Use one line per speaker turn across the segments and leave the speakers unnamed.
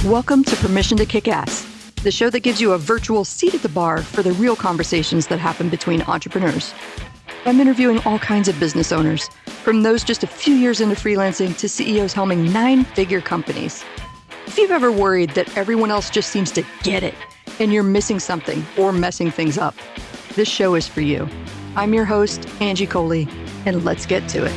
Welcome to Permission to Kick Ass, the show that gives you a virtual seat at the bar for the real conversations that happen between entrepreneurs. I'm interviewing all kinds of business owners, from those just a few years into freelancing to CEOs helming 9-figure companies. If you've ever worried that everyone else just seems to get it and you're missing something or messing things up, this show is for you. I'm your host, Angie Coley, and let's get to it.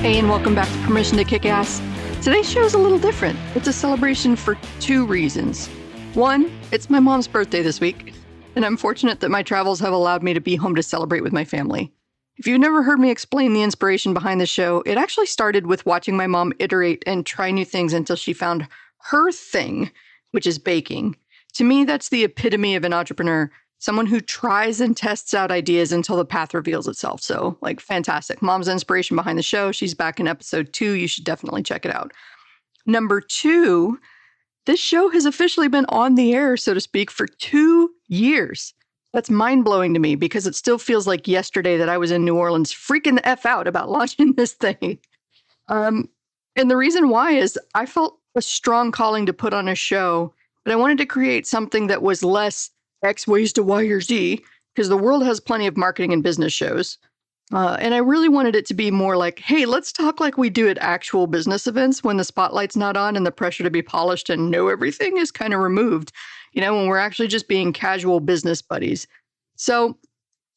Hey, and welcome back to Permission to Kick Ass. Today's show is a little different. It's a celebration for two reasons. One, it's my mom's birthday this week, and I'm fortunate that my travels have allowed me to be home to celebrate with my family. If you've never heard me explain the inspiration behind the show, it actually started with watching my mom iterate and try new things until she found her thing, which is baking. To me, that's the epitome of an entrepreneur. Someone who tries and tests out ideas until the path reveals itself. So, fantastic. Mom's inspiration behind the show. She's back in episode 2. You should definitely check it out. Number 2, this show has officially been on the air, so to speak, for 2 years. That's mind-blowing to me because it still feels like yesterday that I was in New Orleans freaking the F out about launching this thing. And the reason why is I felt a strong calling to put on a show, but I wanted to create something that was less X ways to Y or Z, because the world has plenty of marketing and business shows. And I really wanted it to be more like, hey, let's talk like we do at actual business events when the spotlight's not on and the pressure to be polished and know everything is kind of removed, when we're actually just being casual business buddies. So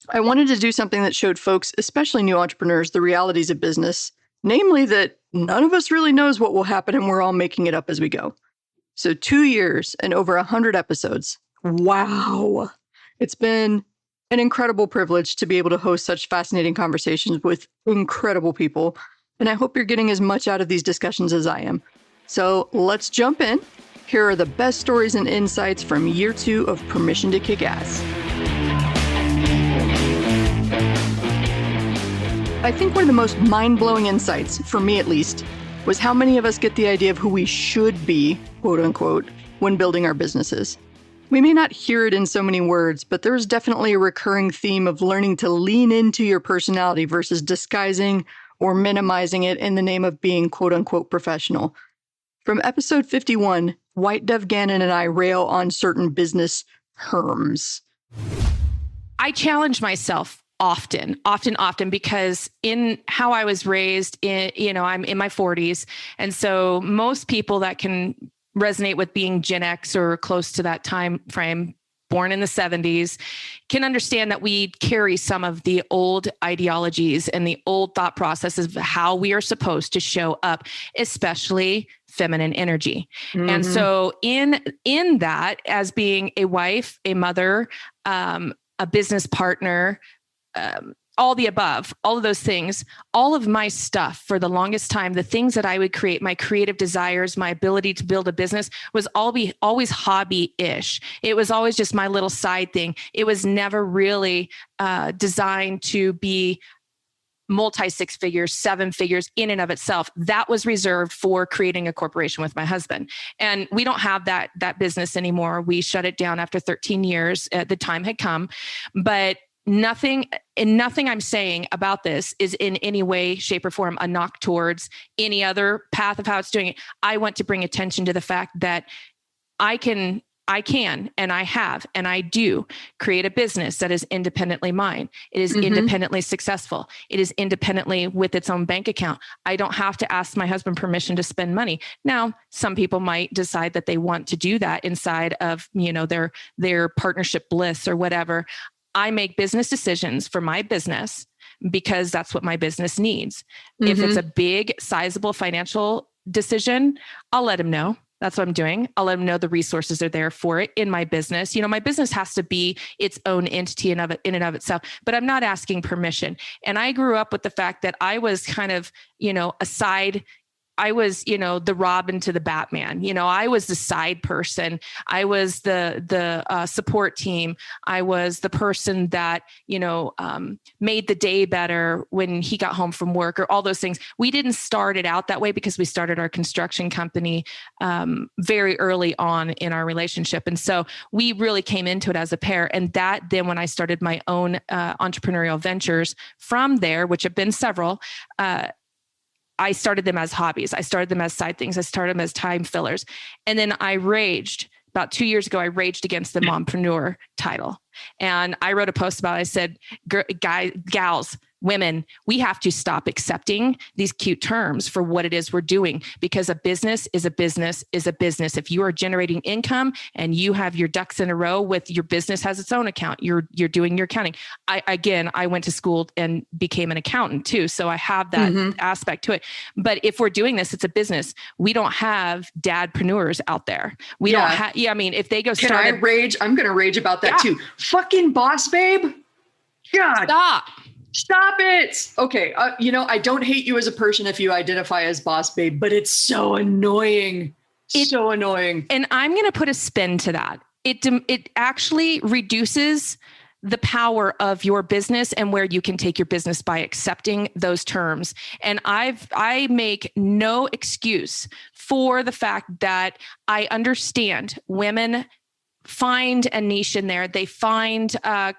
I wanted to do something that showed folks, especially new entrepreneurs, the realities of business, namely that none of us really knows what will happen and we're all making it up as we go. So 2 years and over 100 episodes. Wow. It's been an incredible privilege to be able to host such fascinating conversations with incredible people. And I hope you're getting as much out of these discussions as I am. So let's jump in. Here are the best stories and insights from year 2 of Permission to Kick Ass. I think one of the most mind-blowing insights, for me at least, was how many of us get the idea of who we should be, quote unquote, when building our businesses. We may not hear it in so many words, but there is definitely a recurring theme of learning to lean into your personality versus disguising or minimizing it in the name of being quote-unquote professional. From episode 51, White Dove Gannon and I rail on certain business terms.
I challenge myself often, because in how I was raised, I'm in my 40s. And so most people that can resonate with being Gen X or close to that time frame, born in the 70s, can understand that we carry some of the old ideologies and the old thought processes of how we are supposed to show up, especially feminine energy. Mm-hmm. And so in that, as being a wife, a mother, a business partner, all the above, all of those things, all of my stuff for the longest time, the things that I would create, my creative desires, my ability to build a business was always hobby-ish. It was always just my little side thing. It was never really designed to be multi-6 figures, 7 figures in and of itself. That was reserved for creating a corporation with my husband. And we don't have that business anymore. We shut it down after 13 years. The time had come, but nothing I'm saying about this is in any way, shape, or form a knock towards any other path of how it's doing it. I want to bring attention to the fact that I can, and I have, and I do create a business that is independently mine. It is independently successful. It is independently with its own bank account. I don't have to ask my husband permission to spend money. Now, some people might decide that they want to do that inside of, their partnership bliss or whatever. I make business decisions for my business because that's what my business needs. Mm-hmm. If it's a big, sizable financial decision, I'll let him know. That's what I'm doing. I'll let him know the resources are there for it in my business. My business has to be its own entity in and of itself, but I'm not asking permission. And I grew up with the fact that I was kind of, I was, the Robin to the Batman. I was the side person. I was the support team. I was the person that, made the day better when he got home from work or all those things. We didn't start it out that way because we started our construction company very early on in our relationship. And so we really came into it as a pair. And that then when I started my own entrepreneurial ventures from there, which have been several, I started them as hobbies. I started them as side things. I started them as time fillers. And then I raged about 2 years ago. I raged against the mompreneur title. And I wrote a post about it. I said, gals, women, we have to stop accepting these cute terms for what it is we're doing, because a business is a business is a business. If you are generating income and you have your ducks in a row with your business has its own account, you're doing your accounting. I went to school and became an accountant too. So I have that aspect to it. But if we're doing this, it's a business. We don't have dadpreneurs out there. We don't have, I mean, if they go
Can I rage? I'm going to rage about that too. Fucking boss babe. God. Stop it. Okay. I don't hate you as a person if you identify as boss babe, but it's so annoying. So annoying.
And I'm going to put a spin to that. It actually reduces the power of your business and where you can take your business by accepting those terms. And I make no excuse for the fact that I understand women find a niche in there. They find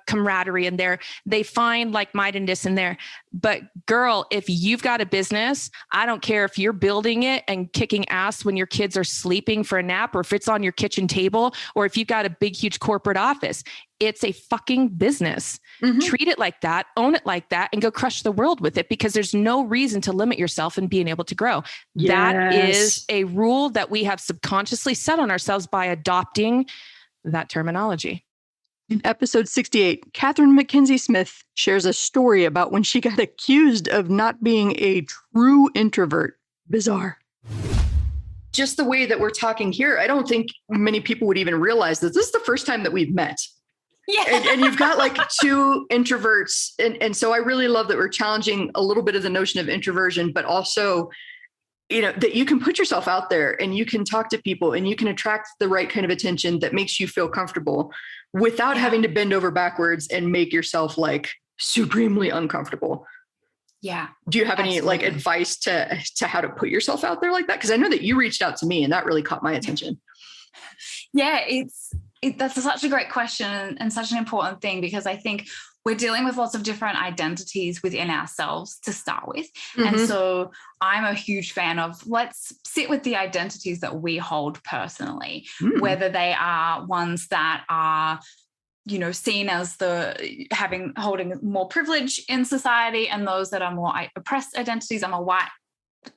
camaraderie in there. They find like-mindedness in there. But girl, if you've got a business, I don't care if you're building it and kicking ass when your kids are sleeping for a nap, or if it's on your kitchen table, or if you've got a big, huge corporate office, it's a fucking business. Treat it like that, own it like that, and go crush the world with it, because there's no reason to limit yourself in being able to grow.
Yes.
That is a rule that we have subconsciously set on ourselves by adopting that terminology.
In episode 68, Catherine McKenzie Smith shares a story about when she got accused of not being a true introvert. Bizarre. Just the way that we're talking here, I don't think many people would even realize that this is the first time that we've met.
Yeah.
And you've got like two introverts. And so I really love that we're challenging a little bit of the notion of introversion, but also, that you can put yourself out there and you can talk to people and you can attract the right kind of attention that makes you feel comfortable without having to bend over backwards and make yourself like supremely uncomfortable.
Yeah.
Do you have any like advice to how to put yourself out there like that? Because I know that you reached out to me and that really caught my attention.
Yeah, that's such a great question and such an important thing, because I think we're dealing with lots of different identities within ourselves to start with. And so I'm a huge fan of, let's sit with the identities that we hold personally, whether they are ones that are, seen as holding more privilege in society, and those that are more oppressed identities. I'm a white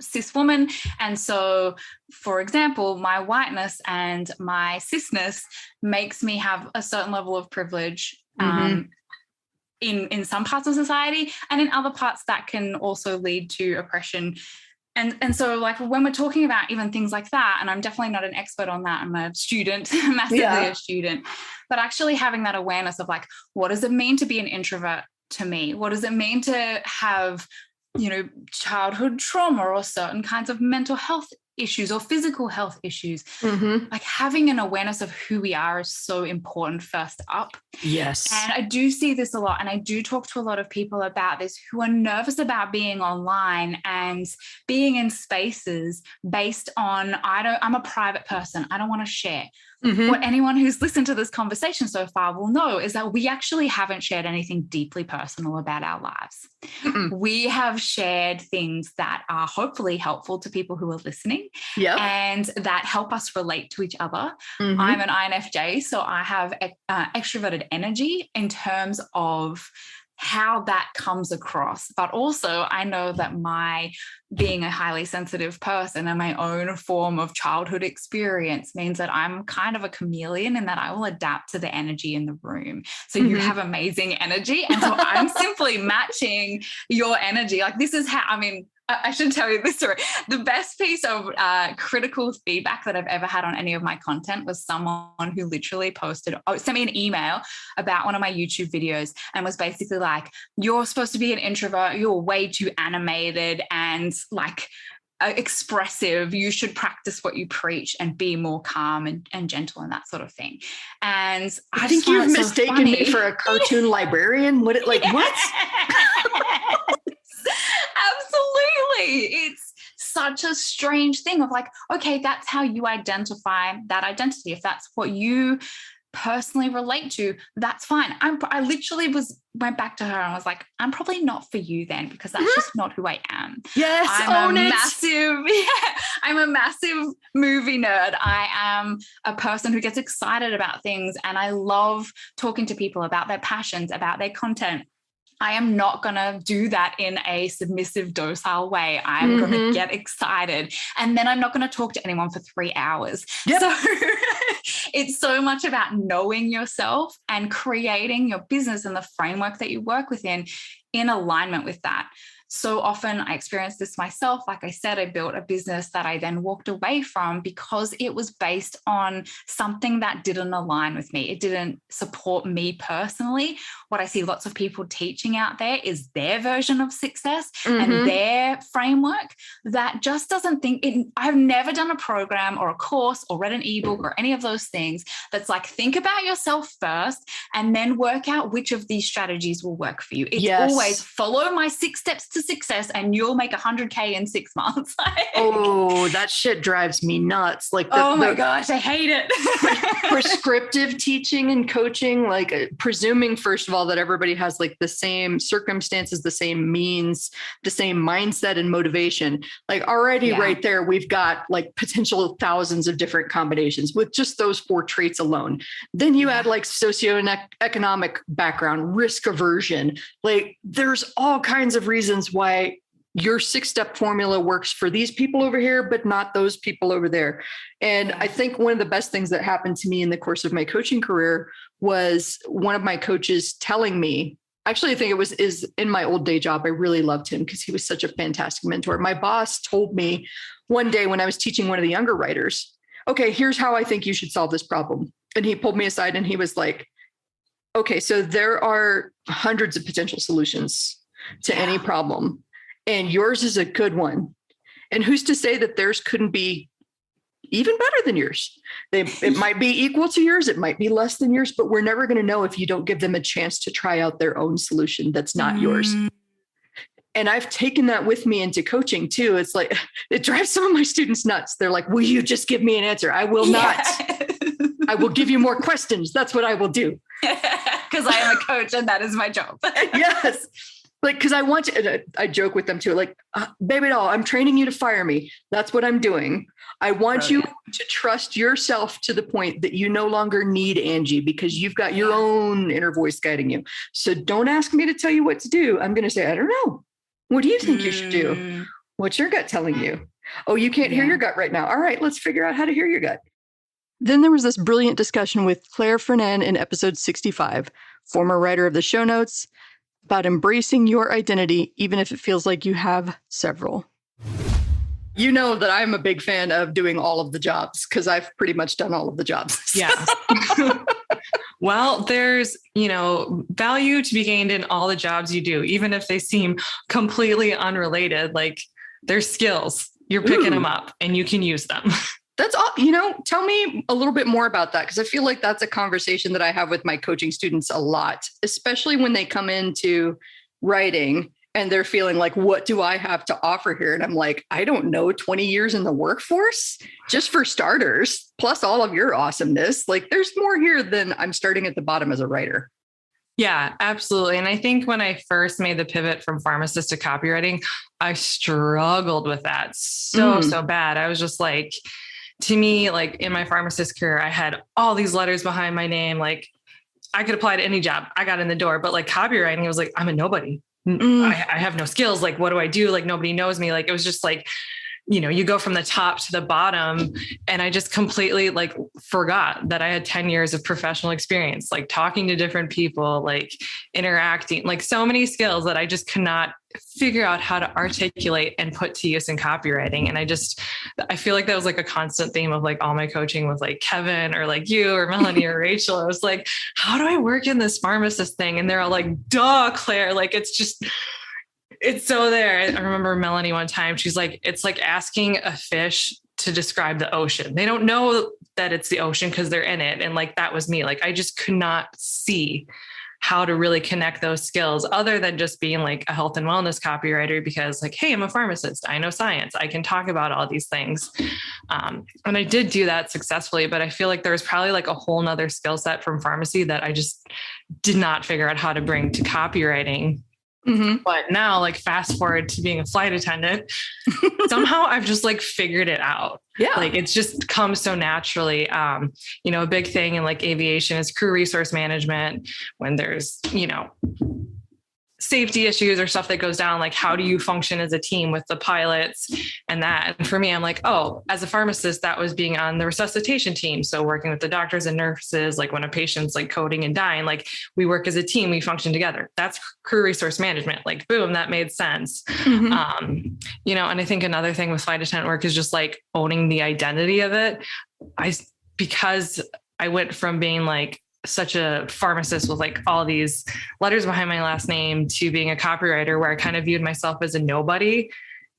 cis woman. And so, for example, my whiteness and my cisness makes me have a certain level of privilege in some parts of society, and in other parts that can also lead to oppression. And so like when we're talking about even things like that, and I'm definitely not an expert on that, I'm a student, massively a student, but actually having that awareness of like, what does it mean to be an introvert to me? What does it mean to have, childhood trauma or certain kinds of mental health issues or physical health issues? Like having an awareness of who we are is so important first up.
Yes. And
I do see this a lot, and I do talk to a lot of people about this who are nervous about being online and being in spaces based on, I'm a private person, I don't want to share. What anyone who's listened to this conversation so far will know is that we actually haven't shared anything deeply personal about our lives. We have shared things that are hopefully helpful to people who are listening and that help us relate to each other. I'm an INFJ, so I have extroverted energy in terms of how that comes across. But also I know that my being a highly sensitive person and my own form of childhood experience means that I'm kind of a chameleon, and that I will adapt to the energy in the room. So you have amazing energy. And so I'm simply matching your energy. Like this is how, I should tell you this story. The best piece of critical feedback that I've ever had on any of my content was someone who literally sent me an email about one of my YouTube videos and was basically like, you're supposed to be an introvert. You're way too animated and like expressive. You should practice what you preach and be more calm and gentle and that sort of thing. And I think
you've mistaken me for a cartoon librarian. What?
Absolutely. It's such a strange thing of like, okay, that's how you identify that identity. If that's what you personally relate to, that's fine. I literally went back to her and was like, I'm probably not for you then, because that's just not who I am.
Yes,
I'm a massive movie nerd. I am a person who gets excited about things, and I love talking to people about their passions, about their content. I am not going to do that in a submissive, docile way. I'm going to get excited. And then I'm not going to talk to anyone for 3 hours.
Yep.
So it's so much about knowing yourself and creating your business and the framework that you work within in alignment with that. So often I experienced this myself. Like I said, I built a business that I then walked away from because it was based on something that didn't align with me. It didn't support me personally. What I see lots of people teaching out there is their version of success and their framework that just doesn't think it. I've never done a program or a course or read an ebook or any of those things that's like, think about yourself first and then work out which of these strategies will work for you. It's always follow my 6 steps to success and you'll make 100K in 6 months.
Oh, that shit drives me nuts. Like,
oh my gosh, I hate it.
Prescriptive teaching and coaching, like presuming, first of all, that everybody has like the same circumstances, the same means, the same mindset and motivation. Like already right there, we've got like potential thousands of different combinations with just those 4 traits alone. Then you add like socioeconomic background, risk aversion. Like there's all kinds of reasons why your 6-step formula works for these people over here, but not those people over there. And I think one of the best things that happened to me in the course of my coaching career was one of my coaches telling me, actually, I think is in my old day job. I really loved him because he was such a fantastic mentor. My boss told me one day when I was teaching one of the younger writers, okay, here's how I think you should solve this problem. And he pulled me aside and he was like, okay, so there are hundreds of potential solutions to any problem. And yours is a good one. And who's to say that theirs couldn't be even better than yours? It might be equal to yours. It might be less than yours, but we're never going to know if you don't give them a chance to try out their own solution that's not yours. And I've taken that with me into coaching too. It's like, it drives some of my students nuts. They're like, will you just give me an answer? I will not. I will give you more questions. That's what I will do.
Because I am a coach and that is my job.
Yes. Like, because I want to, I joke with them too, like, baby doll, I'm training you to fire me. That's what I'm doing. I want you to trust yourself to the point that you no longer need Angie because you've got your own inner voice guiding you. So don't ask me to tell you what to do. I'm going to say, I don't know. What do you think you should do? What's your gut telling you? Oh, you can't hear your gut right now. All right, let's figure out how to hear your gut. Then there was this brilliant discussion with Claire Fernan in episode 65, former writer of the show notes, about embracing your identity, even if it feels like you have several. You know that I'm a big fan of doing all of the jobs because I've pretty much done all of the jobs.
Yeah. Well, there's, value to be gained in all the jobs you do, even if they seem completely unrelated. Like there's skills, you're picking them up and you can use them.
That's all, tell me a little bit more about that, because I feel like that's a conversation that I have with my coaching students a lot, especially when they come into writing and they're feeling like, what do I have to offer here? And I'm like, I don't know, 20 years in the workforce, just for starters, plus all of your awesomeness. Like there's more here than I'm starting at the bottom as a writer.
Yeah, absolutely. And I think when I first made the pivot from pharmacist to copywriting, I struggled with that so bad. I was just like, to me, like in my pharmacist career, I had all these letters behind my name. Like I could apply to any job. I got in the door, but like copywriting, I was like, I'm a nobody. I have no skills. Like, what do I do? Like, nobody knows me. Like, it was just like, you go from the top to the bottom. And I just completely like forgot that I had 10 years of professional experience, like talking to different people, like interacting, like so many skills that I just could not figure out how to articulate and put to use in copywriting. And I feel like that was like a constant theme of like all my coaching with like Kevin or like you or Melanie or Rachel. I was like, how do I work in this pharmacist thing? And they're all like, duh, Claire, like, it's so there. I remember Melanie one time, she's like, it's like asking a fish to describe the ocean. They don't know that it's the ocean because they're in it. And like, that was me. Like, I just could not see how to really connect those skills other than just being like a health and wellness copywriter, because like, hey, I'm a pharmacist. I know science. I can talk about all these things. And I did do that successfully, but I feel like there was probably like a whole nother skill set from pharmacy that I just did not figure out how to bring to copywriting. Mm-hmm. But now, like, fast forward to being a flight attendant, somehow I've just like figured it out.
Yeah.
Like it's just come so naturally. A big thing in like aviation is crew resource management. When there's, safety issues or stuff that goes down, like how do you function as a team with the pilots and that. And for me, I'm like, oh, as a pharmacist, that was being on the resuscitation team. So working with the doctors and nurses, like when a patient's like coding and dying, like we work as a team, we function together. That's crew resource management. Like, boom, that made sense. Mm-hmm. And I think another thing with flight attendant work is just like owning the identity of it. Because I went from being like such a pharmacist with like all these letters behind my last name to being a copywriter where I kind of viewed myself as a nobody.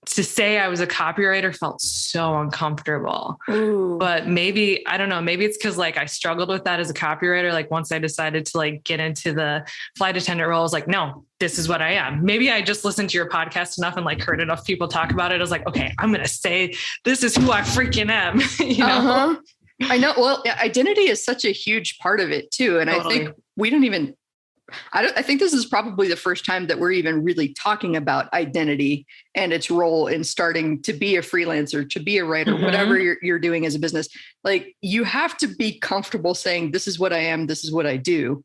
To say I was a copywriter felt so uncomfortable. Ooh. But maybe, I don't know, maybe it's because like I struggled with that as a copywriter. Like once I decided to like get into the flight attendant role, I was like, no, this is what I am. Maybe I just listened to your podcast enough and like heard enough people talk about it. I was like, okay, I'm going to say, this is who I freaking am.
Uh-huh. I know. Well, identity is such a huge part of it too. And totally. I think we don't even, I think this is probably the first time that we're even really talking about identity and its role in starting to be a freelancer, to be a writer, mm-hmm. whatever you're doing as a business. Like you have to be comfortable saying, this is what I am. This is what I do.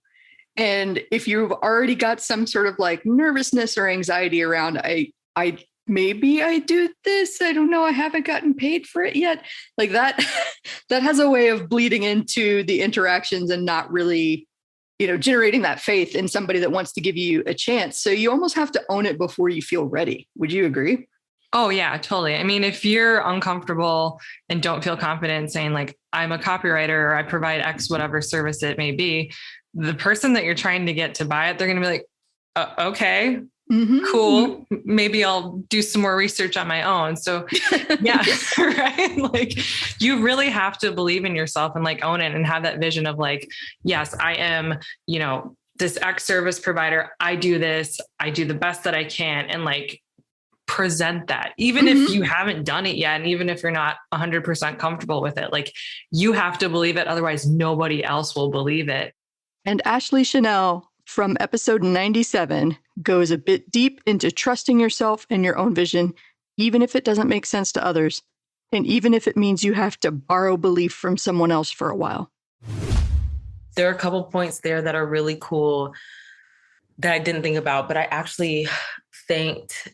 And if you've already got some sort of like nervousness or anxiety around, maybe I do this. I don't know. I haven't gotten paid for it yet. Like that has a way of bleeding into the interactions and not really, generating that faith in somebody that wants to give you a chance. So you almost have to own it before you feel ready. Would you agree?
Oh yeah, totally. I mean, if you're uncomfortable and don't feel confident saying like, I'm a copywriter or I provide X, whatever service it may be, the person that you're trying to get to buy it, they're going to be like, okay. Mm-hmm. Cool. Maybe I'll do some more research on my own. So yeah, right. Like you really have to believe in yourself and like own it and have that vision of like, yes, I am, this X service provider. I do this, I do the best that I can. And like present that, even mm-hmm. if you haven't done it yet. And even if you're not 100% comfortable with it, like you have to believe it. Otherwise nobody else will believe it.
And Ashley Chanel from episode 97 goes a bit deep into trusting yourself and your own vision, even if it doesn't make sense to others, and even if it means you have to borrow belief from someone else for a while.
There are a couple points there that are really cool that I didn't think about, but I actually thanked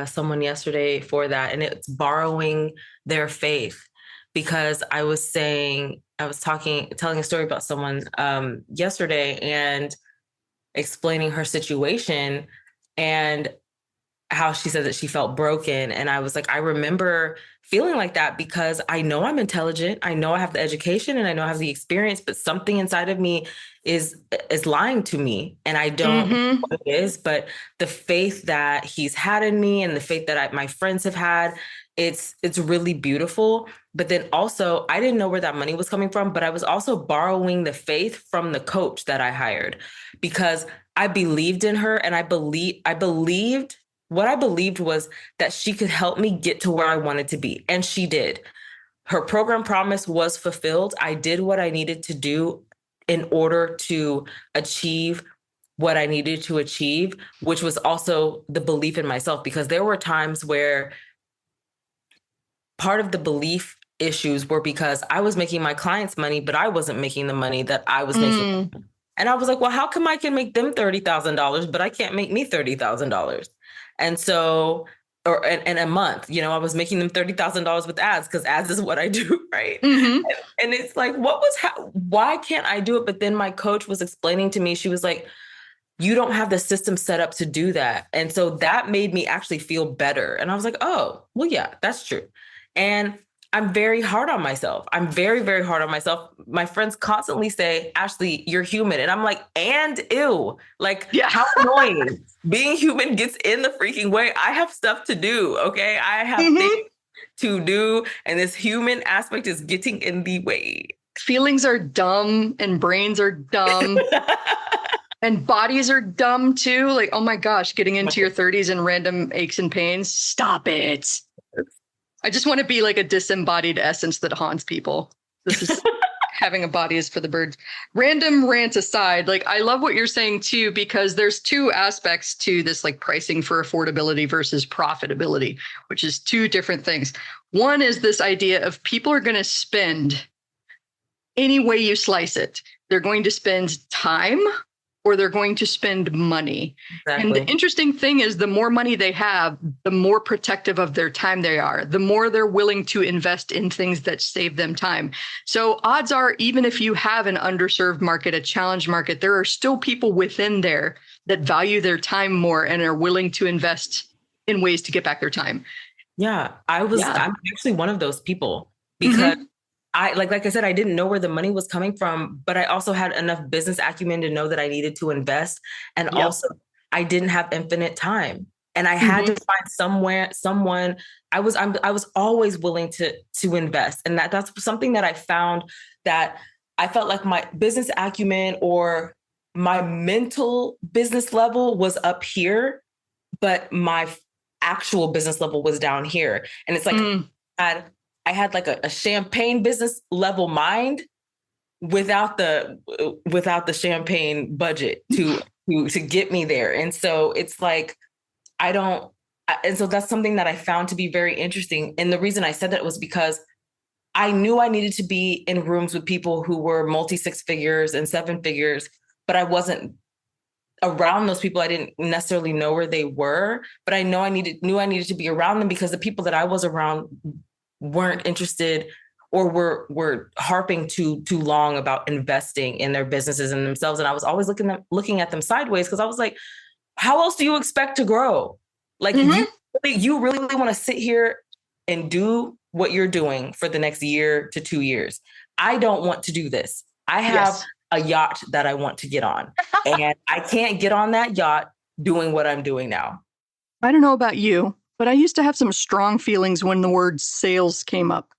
someone yesterday for that. And it's borrowing their faith, because I was telling a story about someone yesterday and explaining her situation and how she said that she felt broken. And I was like, I remember feeling like that because I know I'm intelligent. I know I have the education and I know I have the experience, but something inside of me is lying to me. And I don't know what it is, but the faith that he's had in me and the faith that my friends have had, it's really beautiful. But then also I didn't know where that money was coming from, but I was also borrowing the faith from the coach that I hired because I believed in her. And what I believed was that she could help me get to where I wanted to be. And she did. Her program promise was fulfilled. I did what I needed to do in order to achieve what I needed to achieve, which was also the belief in myself, because there were times where part of the belief issues were because I was making my clients money, but I wasn't making the money that I was making. And I was like, well, how come I can make them $30,000, but I can't make me $30,000? And so, in a month, I was making them $30,000 with ads because ads is what I do. Right. Mm-hmm. And it's like, why can't I do it? But then my coach was explaining to me, she was like, you don't have the system set up to do that. And so that made me actually feel better. And I was like, oh, well, yeah, that's true. And I'm very hard on myself. I'm very, very hard on myself. My friends constantly say, Ashley, you're human. And I'm like, and ew, like, yeah. How annoying. Being human gets in the freaking way. I have stuff to do. Okay. I have things to do. And this human aspect is getting in the way.
Feelings are dumb and brains are dumb. And bodies are dumb too. Like, oh my gosh, getting into your 30s and random aches and pains. Stop it. I just want to be like a disembodied essence that haunts people. This is having a body is for the birds. Random rant aside, like I love what you're saying too, because there's two aspects to this, like pricing for affordability versus profitability, which is two different things. One is this idea of people are going to spend any way you slice it. They're going to spend time or they're going to spend money. Exactly. And the interesting thing is the more money they have, the more protective of their time they are, the more they're willing to invest in things that save them time. So odds are, even if you have an underserved market, a challenged market, there are still people within there that value their time more and are willing to invest in ways to get back their time.
Yeah, I'm actually one of those people because like I said, I didn't know where the money was coming from, but I also had enough business acumen to know that I needed to invest. And also I didn't have infinite time and I had to find someone I was always willing to invest. And that's something that I found, that I felt like my business acumen or my mental business level was up here, but my actual business level was down here. And it's like, I had like a champagne business level mind without the champagne budget to get me there. And so it's like, and so that's something that I found to be very interesting. And the reason I said that was because I knew I needed to be in rooms with people who were multi 6 figures and 7 figures, but I wasn't around those people. I didn't necessarily know where they were, but I knew I needed to be around them because the people that I was around weren't interested or were harping too long about investing in their businesses and themselves. And I was always looking at them sideways because I was like, how else do you expect to grow? Like you really want to sit here and do what you're doing for the next year to 2 years. I don't want to do this. I have a yacht that I want to get on and I can't get on that yacht doing what I'm doing now.
I don't know about you, but I used to have some strong feelings when the word sales came up.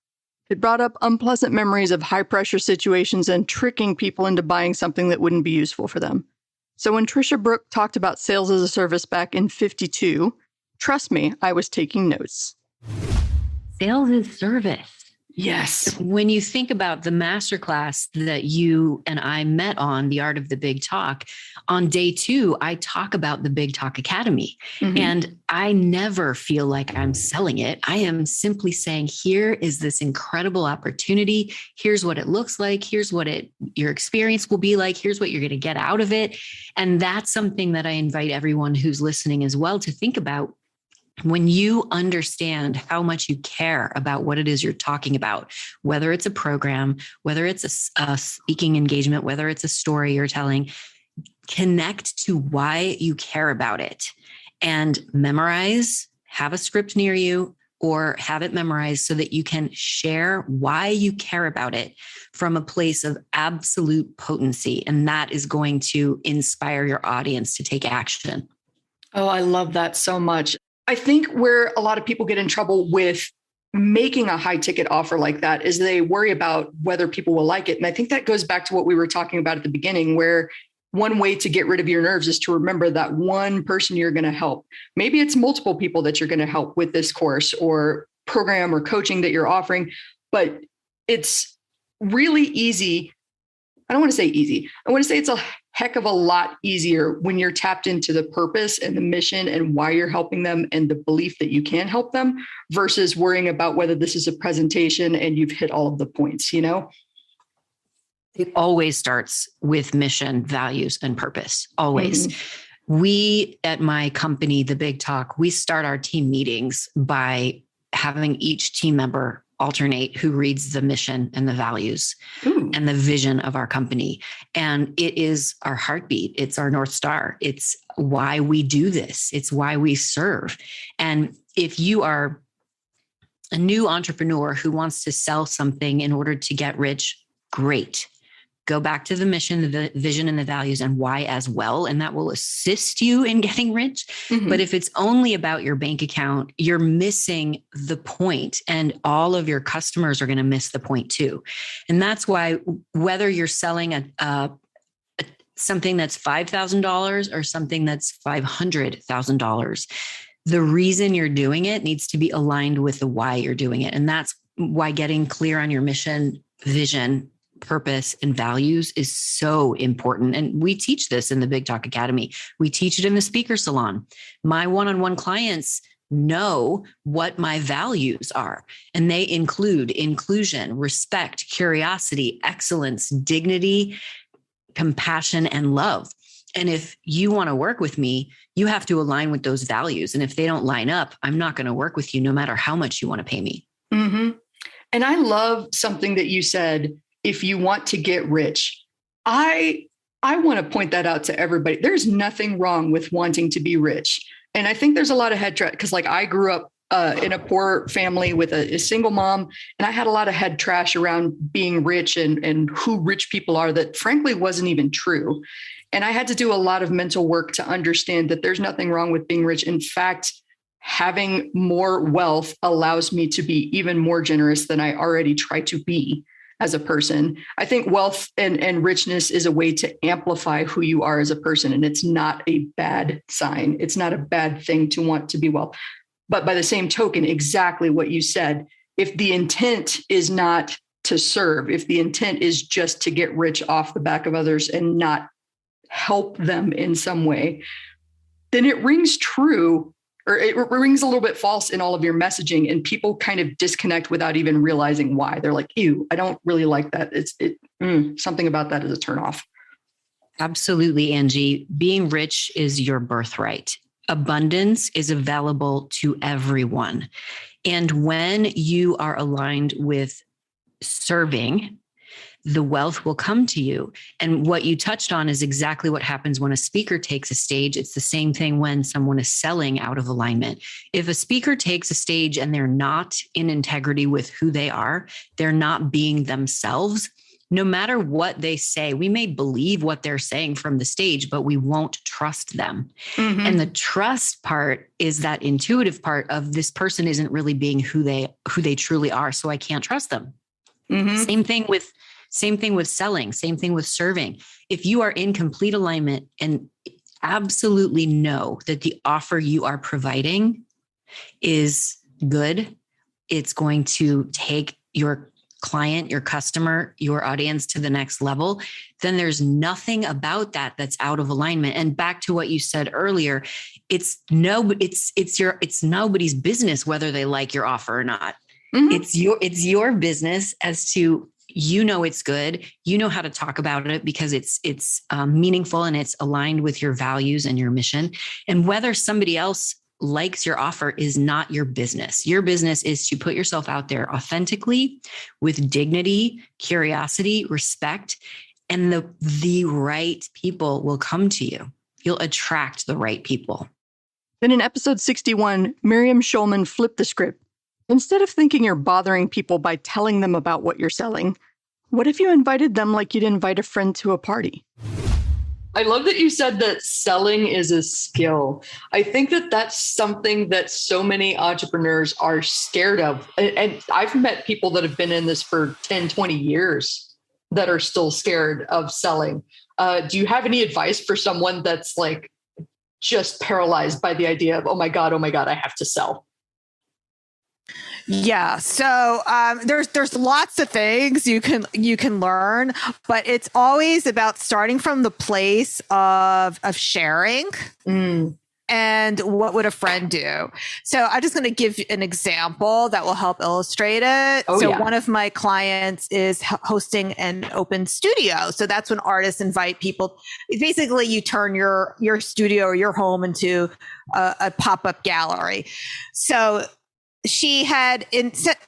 It brought up unpleasant memories of high-pressure situations and tricking people into buying something that wouldn't be useful for them. So when Trisha Brook talked about sales as a service back in 52, trust me, I was taking notes.
Sales is service.
Yes.
When you think about the masterclass that you and I met on, The Art of the Big Talk, on day 2, I talk about the Big Talk Academy. And I never feel like I'm selling it. I am simply saying, here is this incredible opportunity. Here's what it looks like. Here's what your experience will be like. Here's what you're going to get out of it. And that's something that I invite everyone who's listening as well to think about. When you understand how much you care about what it is you're talking about, whether it's a program, whether it's a speaking engagement, whether it's a story you're telling, connect to why you care about it and memorize, have a script near you or have it memorized so that you can share why you care about it from a place of absolute potency. And that is going to inspire your audience to take action.
Oh, I love that so much. I think where a lot of people get in trouble with making a high ticket offer like that is they worry about whether people will like it. And I think that goes back to what we were talking about at the beginning, where one way to get rid of your nerves is to remember that one person you're going to help. Maybe it's multiple people that you're going to help with this course or program or coaching that you're offering, but it's really easy. I don't want to say easy. I want to say it's a heck of a lot easier when you're tapped into the purpose and the mission and why you're helping them and the belief that you can help them versus worrying about whether this is a presentation and you've hit all of the points, you know?
It always starts with mission, values, and purpose. Always. We at my company, The Big Talk, we start our team meetings by having each team member alternate who reads the mission and the values and the vision of our company. And it is our heartbeat. It's our North Star. It's why we do this. It's why we serve. And if you are a new entrepreneur who wants to sell something in order to get rich, great. Go back to the mission, the vision, and the values and why as well. And that will assist you in getting rich. But if it's only about your bank account, you're missing the point and all of your customers are going to miss the point too. And that's why whether you're selling something that's $5,000 or something that's $500,000. The reason you're doing it needs to be aligned with the why you're doing it. And that's why getting clear on your mission, vision, purpose, and values is so important. And we teach this in the Big Talk Academy. We teach it in the speaker salon. My one-on-one clients know what my values are, and they include inclusion, respect, curiosity, excellence, dignity, compassion, and love. And if you want to work with me, you have to align with those values. And if they don't line up, I'm not going to work with you no matter how much you want to pay me.
Mm-hmm. And I love something that you said, if you want to get rich. I want to point that out to everybody. There's nothing wrong with wanting to be rich. And I think there's a lot of head trash, because like I grew up in a poor family with a single mom, and I had a lot of head trash around being rich and who rich people are that frankly wasn't even true. And I had to do a lot of mental work to understand that there's nothing wrong with being rich. In fact, having more wealth allows me to be even more generous than I already try to be as a person. I think wealth and richness is a way to amplify who you are as a person. And it's not a bad sign. It's not a bad thing to want to be wealth. But by the same token, exactly what you said, if the intent is not to serve, if the intent is just to get rich off the back of others and not help them in some way, then it rings true, or it rings a little bit false in all of your messaging, and people kind of disconnect without even realizing why. They're like, ew, I don't really like that. Something about that is a turnoff.
Absolutely, Angie. Being rich is your birthright. Abundance is available to everyone. And when you are aligned with serving, the wealth will come to you. And what you touched on is exactly what happens when a speaker takes a stage. It's the same thing when someone is selling out of alignment. If a speaker takes a stage and they're not in integrity with who they are, they're not being themselves, no matter what they say, we may believe what they're saying from the stage, but we won't trust them. Mm-hmm. And the trust part is that intuitive part of this person isn't really being who they truly are. So I can't trust them. Mm-hmm. Same thing with selling, same thing with serving. If you are in complete alignment and absolutely know that the offer you are providing is good, it's going to take your client, your customer, your audience to the next level, then there's nothing about that that's out of alignment. And back to what you said earlier, it's nobody's business whether they like your offer or not. Mm-hmm. It's your business as to, it's good. You know how to talk about it because it's meaningful and it's aligned with your values and your mission. And whether somebody else likes your offer is not your business. Your business is to put yourself out there authentically with dignity, curiosity, respect, and the right people will come to you. You'll attract the right people.
Then in episode 61, Miriam Schulman flipped the script. Instead of thinking you're bothering people by telling them about what you're selling, what if you invited them like you'd invite a friend to a party? I love that you said that selling is a skill. I think that that's something that so many entrepreneurs are scared of. And I've met people that have been in this for 10, 20 years that are still scared of selling. Do you have any advice for someone that's like just paralyzed by the idea of, oh my God, I have to sell?
Yeah. So there's lots of things you can learn, but it's always about starting from the place of sharing. And what would a friend do? So I'm just going to give an example that will help illustrate it. One of my clients is hosting an open studio. So that's when artists invite people. Basically, you turn your studio or your home into a pop-up gallery. So she had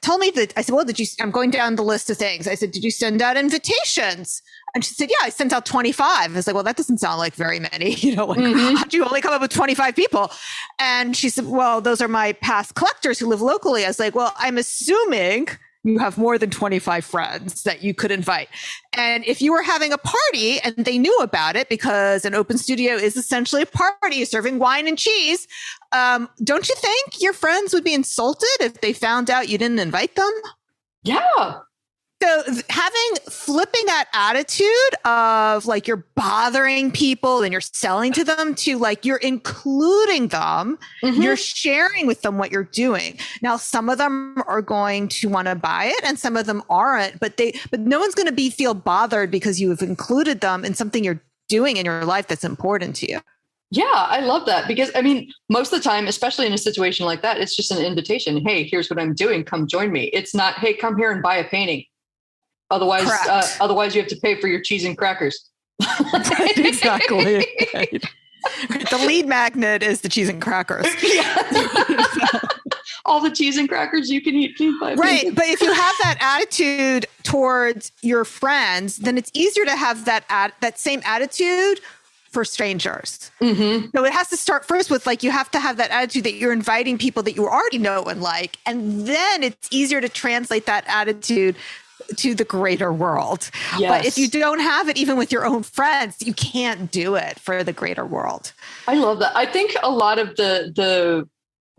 told me that I said, well, I'm going down the list of things. I said, did you send out invitations? And she said, yeah, I sent out 25. I was like, well, that doesn't sound like very many. How'd you only come up with 25 people? And she said, well, those are my past collectors who live locally. I was like, well, I'm assuming you have more than 25 friends that you could invite. And if you were having a party and they knew about it, because an open studio is essentially a party serving wine and cheese, don't you think your friends would be insulted if they found out you didn't invite them?
Yeah.
So flipping that attitude of like you're bothering people and you're selling to them to like you're including them, you're sharing with them what you're doing. Now, some of them are going to want to buy it and some of them aren't, but no one's going to feel bothered because you have included them in something you're doing in your life that's important to you.
Yeah, I love that because I mean, most of the time, especially in a situation like that, it's just an invitation. Hey, here's what I'm doing. Come join me. It's not, hey, come here and buy a painting. Otherwise you have to pay for your cheese and crackers.
Exactly. Right. The lead magnet is the cheese and crackers.
All the cheese and crackers you can eat.
Right. But if you have that attitude towards your friends, then it's easier to have that same attitude for strangers. So it has to start first with like, you have to have that attitude that you're inviting people that you already know and like, and then it's easier to translate that attitude to the greater world. Yes. But if you don't have it, even with your own friends, you can't do it for the greater world.
I love that. I think a lot of the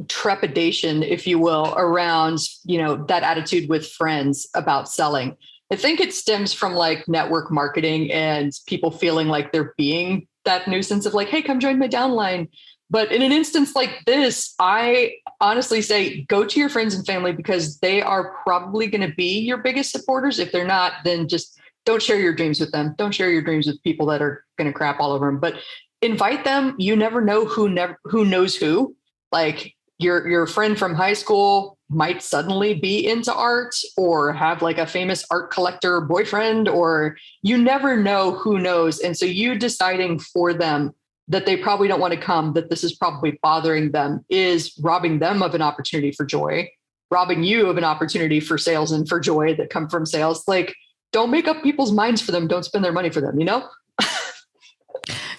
trepidation, if you will, around, that attitude with friends about selling, I think it stems from like network marketing and people feeling like they're being that nuisance of like, hey, come join my downline. But in an instance like this, I honestly say go to your friends and family because they are probably going to be your biggest supporters. If they're not, then just don't share your dreams with them. Don't share your dreams with people that are going to crap all over them. But invite them. You never know who knows who. Like your friend from high school might suddenly be into art or have like a famous art collector boyfriend, or you never know who knows. And so you deciding for them that they probably don't want to come, that this is probably bothering them, is robbing them of an opportunity for joy, robbing you of an opportunity for sales and for joy that come from sales. Like, don't make up people's minds for them. Don't spend their money for them,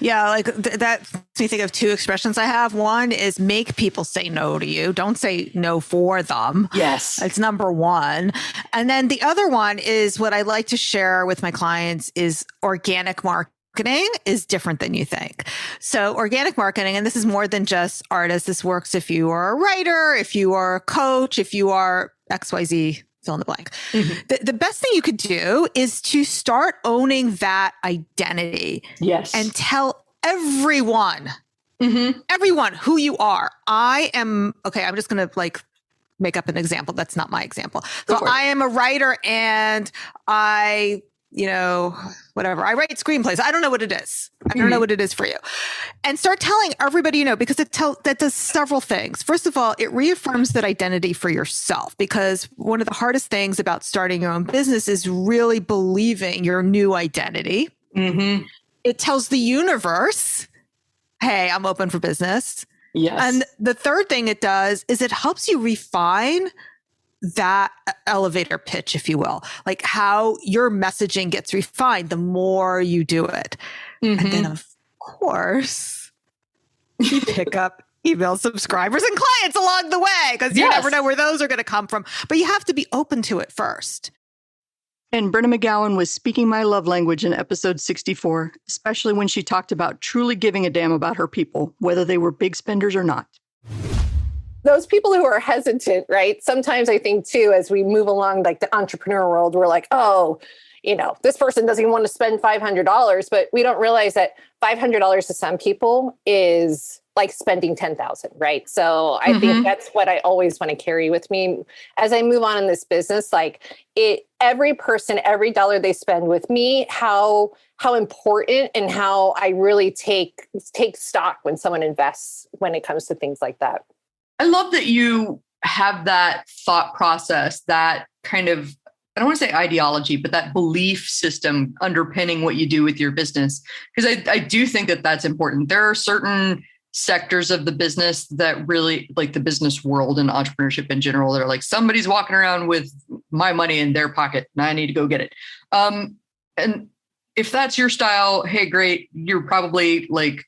Yeah, like that makes me think of two expressions I have. One is make people say no to you. Don't say no for them.
Yes.
It's number one. And then the other one is what I like to share with my clients is organic marketing is different than you think. So organic marketing, and this is more than just artists. This works if you are a writer, if you are a coach, if you are XYZ, fill in the blank. The best thing you could do is to start owning that identity.
Yes.
And tell everyone who you are. I'm just going to like make up an example. That's not my example. So I am a writer and I write screenplays. I don't know what it is. I don't know what it is for you. And start telling everybody because that does several things. First of all, it reaffirms that identity for yourself, because one of the hardest things about starting your own business is really believing your new identity. It tells the universe, hey, I'm open for business.
Yes.
And the third thing it does is it helps you refine that elevator pitch, if you will, like how your messaging gets refined the more you do it. And then of course you pick up email subscribers and clients along the way, because you never know where those are going to come from, but you have to be open to it first.
And Brenna McGowan was speaking my love language in episode 64, especially when she talked about truly giving a damn about her people, whether they were big spenders or not.
Those people who are hesitant, right? Sometimes I think too, as we move along, like the entrepreneur world, we're like, oh, this person doesn't even want to spend $500, but we don't realize that $500 to some people is like spending 10,000, right? So I think that's what I always want to carry with me as I move on in this business. Like every person, every dollar they spend with me, how important and how I really take stock when someone invests when it comes to things like that.
I love that you have that thought process, that kind of, I don't want to say ideology, but that belief system underpinning what you do with your business. Because I do think that that's important. There are certain sectors of the business that really, like the business world and entrepreneurship in general, they're like, somebody's walking around with my money in their pocket and I need to go get it. And if that's your style, hey, great. You're probably like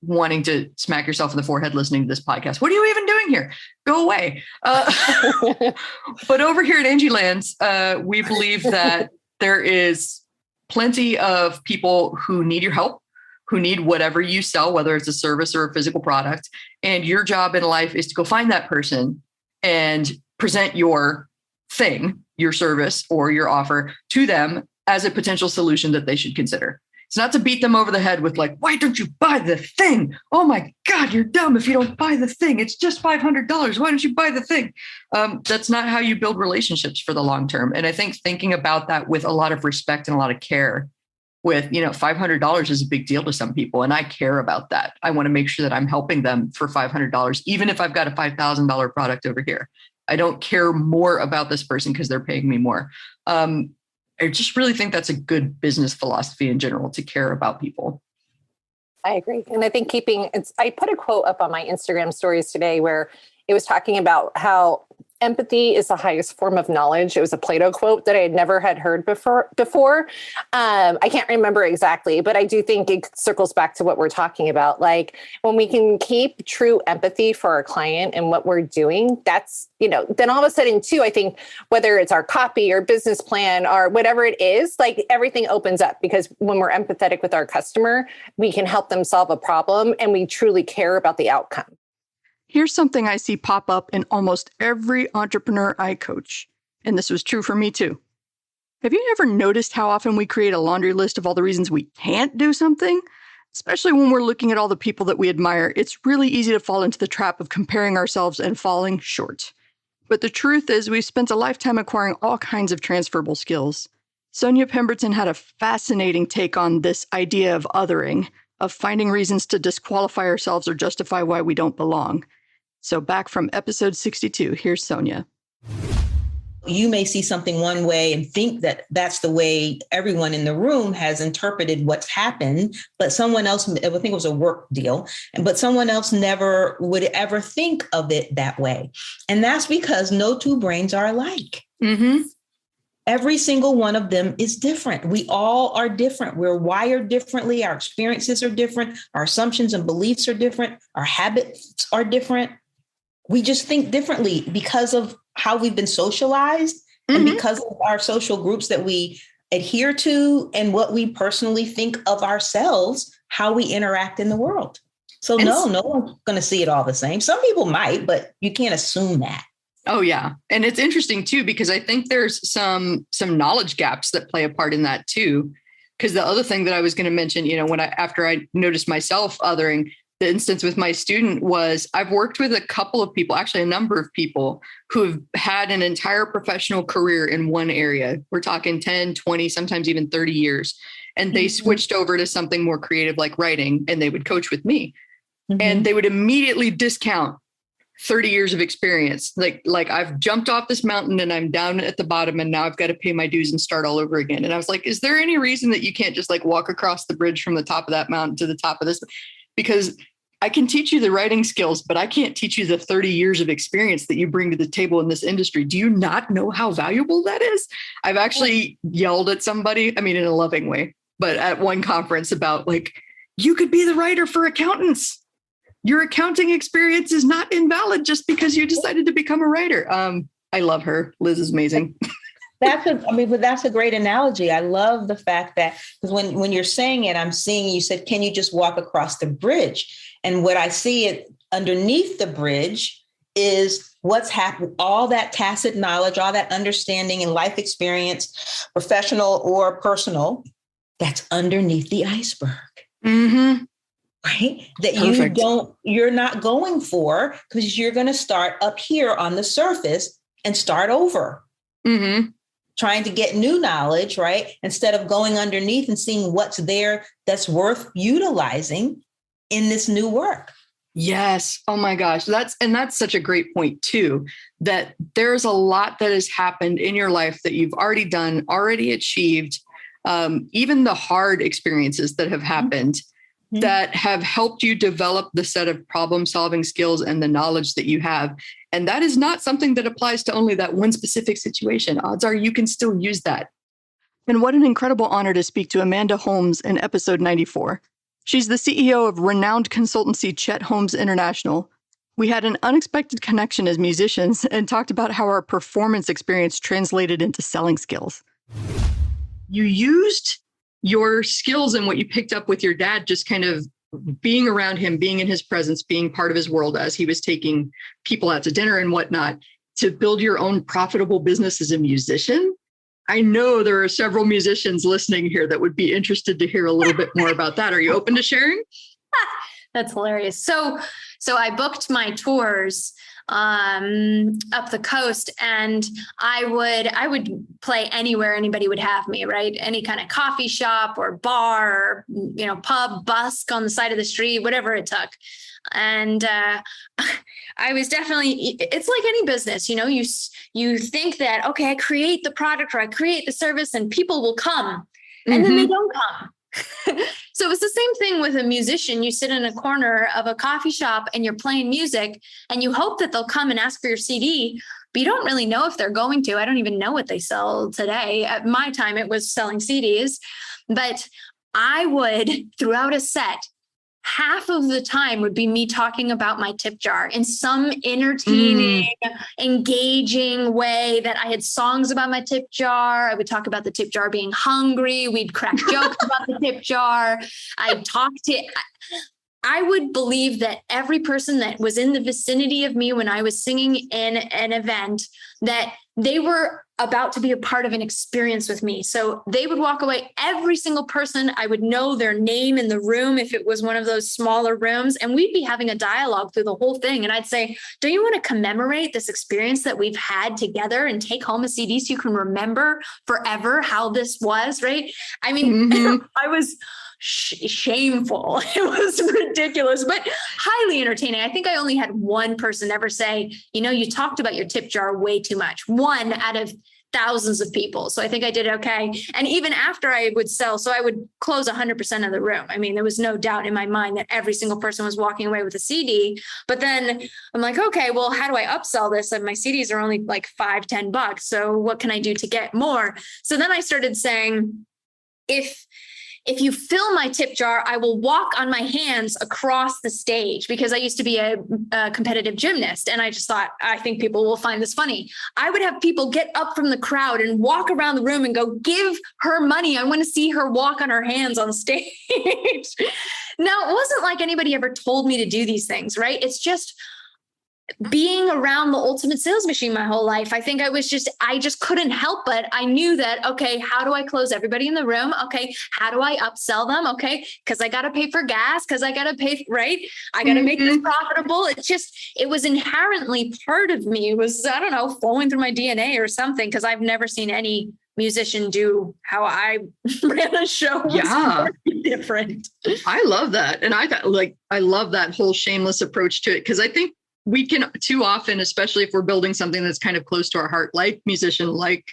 wanting to smack yourself in the forehead listening to this podcast. What are you even doing here? Go away. But over here at Angie Lands, we believe that there is plenty of people who need your help, who need whatever you sell, whether it's a service or a physical product. And your job in life is to go find that person and present your thing your service or your offer to them as a potential solution that they should consider. It's not to beat them over the head with like, why don't you buy the thing? Oh my God, you're dumb if you don't buy the thing. It's just $500. Why don't you buy the thing? That's not how you build relationships for the long term. And I think thinking about that with a lot of respect and a lot of care with, $500 is a big deal to some people. And I care about that. I want to make sure that I'm helping them for $500, even if I've got a $5,000 product over here. I don't care more about this person because they're paying me more. I just really think that's a good business philosophy in general, to care about people.
I agree. And I think I put a quote up on my Instagram stories today where it was talking about how empathy is the highest form of knowledge. It was a Plato quote that I had heard before. I can't remember exactly, but I do think it circles back to what we're talking about. Like when we can keep true empathy for our client and what we're doing, that's, then all of a sudden too, I think whether it's our copy or business plan or whatever it is, like everything opens up, because when we're empathetic with our customer, we can help them solve a problem and we truly care about the outcome.
Here's something I see pop up in almost every entrepreneur I coach, and this was true for me too. Have you ever noticed how often we create a laundry list of all the reasons we can't do something? Especially when we're looking at all the people that we admire, it's really easy to fall into the trap of comparing ourselves and falling short. But the truth is, we've spent a lifetime acquiring all kinds of transferable skills. Sonia Pemberton had a fascinating take on this idea of othering, of finding reasons to disqualify ourselves or justify why we don't belong. So back from episode 62, here's Sonia.
You may see something one way and think that that's the way everyone in the room has interpreted what's happened, but someone else, I think it was a work deal, but someone else never would ever think of it that way. And that's because no two brains are alike. Mm-hmm. Every single one of them is different. We all are different. We're wired differently. Our experiences are different. Our assumptions and beliefs are different. Our habits are different. We just think differently because of how we've been socialized and because of our social groups that we adhere to and what we personally think of ourselves, how we interact in the world. So no one's going to see it all the same. Some people might, but you can't assume that.
Oh, yeah. And it's interesting, too, because I think there's some knowledge gaps that play a part in that, too. Because the other thing that I was going to mention, after I noticed myself othering, the instance with my student was I've worked with a couple of people, actually a number of people who have had an entire professional career in one area. We're talking 10, 20, sometimes even 30 years. And they switched over to something more creative like writing, and they would coach with me. And they would immediately discount 30 years of experience. Like I've jumped off this mountain and I'm down at the bottom and now I've got to pay my dues and start all over again. And I was like, is there any reason that you can't just like walk across the bridge from the top of that mountain to the top of this? Because I can teach you the writing skills, but I can't teach you the 30 years of experience that you bring to the table in this industry. Do you not know how valuable that is? I've actually yelled at somebody, I mean, in a loving way, but at one conference about like, you could be the writer for accountants. Your accounting experience is not invalid just because you decided to become a writer. I love her. Liz is amazing.
That's a great analogy. I love the fact that because when you're saying it, I'm seeing you said, can you just walk across the bridge? And what I see it underneath the bridge is what's happened, all that tacit knowledge, all that understanding and life experience, professional or personal, that's underneath the iceberg. Mm-hmm. Right? That Perfect. You're not going for because you're going to start up here on the surface and start over. Mm-hmm. Trying to get new knowledge, right? Instead of going underneath and seeing what's there that's worth utilizing in this new work.
Yes. Oh my gosh. That's such a great point too, that there's a lot that has happened in your life that you've already done, already achieved, even the hard experiences that have happened that have helped you develop the set of problem solving skills and the knowledge that you have. And that is not something that applies to only that one specific situation. Odds are you can still use that. And what an incredible honor to speak to Amanda Holmes in episode 94. She's the CEO of renowned consultancy Chet Holmes International. We had an unexpected connection as musicians and talked about how our performance experience translated into selling skills. You used your skills and what you picked up with your dad, just kind of being around him, being in his presence, being part of his world as he was taking people out to dinner and whatnot. to build your own profitable business as a musician? I know there are several musicians listening here that would be interested to hear a little bit more about that. Are you open to sharing?
That's hilarious. So I booked my tours up the coast, and I would play anywhere anybody would have me, right? Any kind of coffee shop or bar, or, pub, busk on the side of the street, whatever it took. And I was definitely, it's like any business, you think that, okay, I create the product or I create the service and people will come, and then they don't come. So it's the same thing with a musician. You sit in a corner of a coffee shop and you're playing music and you hope that they'll come and ask for your CD, but you don't really know if they're going to. I don't even know what they sell today. At my time, it was selling CDs, but I would, throughout a set, half of the time would be me talking about my tip jar in some entertaining, engaging way, that I had songs about my tip jar. I would talk about the tip jar being hungry. We'd crack jokes about the tip jar. I would believe that every person that was in the vicinity of me when I was singing in an event, that they were about to be a part of an experience with me. So they would walk away, every single person, I would know their name in the room if it was one of those smaller rooms, and we'd be having a dialogue through the whole thing. And I'd say, don't you want to commemorate this experience that we've had together and take home a CD so you can remember forever how this was, right? I mean, I was shameful. It was ridiculous, but highly entertaining. I think I only had one person ever say, you talked about your tip jar way too much. One out of thousands of people. So I think I did okay. And even after I would sell, so I would close 100% of the room. I mean, there was no doubt in my mind that every single person was walking away with a CD. But then I'm like, okay, well, how do I upsell this? And my CDs are only like $5-10. So what can I do to get more? So then I started saying, if you fill my tip jar, I will walk on my hands across the stage, because I used to be a competitive gymnast. And I just thought, I think people will find this funny. I would have people get up from the crowd and walk around the room and go, give her money. I want to see her walk on her hands on stage. Now, it wasn't like anybody ever told me to do these things, right? It's just being around the ultimate sales machine my whole life. I think I just couldn't help but I knew that, okay, how do I close everybody in the room? Okay. How do I upsell them? Okay. Cause I got to pay for gas. Cause I got to pay, right. I got to make this profitable. It was inherently part of me. It was, I don't know, flowing through my DNA or something. Cause I've never seen any musician do how I ran a show. Yeah. Different.
I love that. And I love that whole shameless approach to it. Cause I think we can too often, especially if we're building something that's kind of close to our heart, like musician, like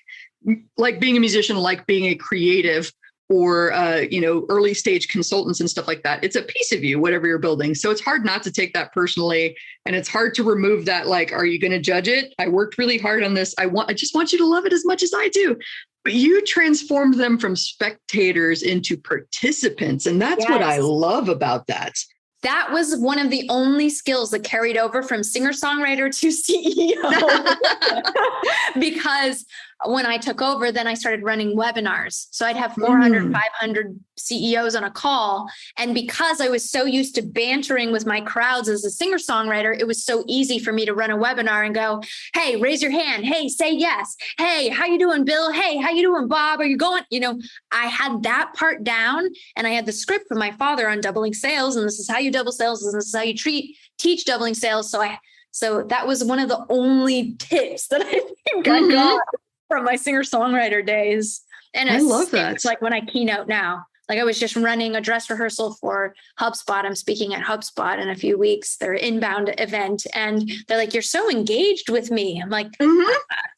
being a musician, like being a creative, or, early stage consultants and stuff like that. It's a piece of you, whatever you're building. So it's hard not to take that personally. And it's hard to remove that, like, are you going to judge it? I worked really hard on this. I just want you to love it as much as I do. But you transformed them from spectators into participants. And that's what I love about that.
That was one of the only skills that carried over from singer-songwriter to CEO. Because when I took over, then I started running webinars. So I'd have 400, 500 CEOs on a call. And because I was so used to bantering with my crowds as a singer-songwriter, it was so easy for me to run a webinar and go, hey, raise your hand. Hey, say yes. Hey, how you doing, Bill? Hey, how you doing, Bob? Are you going? I had that part down, and I had the script from my father on doubling sales. And this is how you double sales. And this is how you teach doubling sales. So that was one of the only tips that I think I got from my singer-songwriter days. And I love that. It's like when I keynote now, like I was just running a dress rehearsal for HubSpot. I'm speaking at HubSpot in a few weeks, their inbound event. And they're like, you're so engaged with me. I'm like,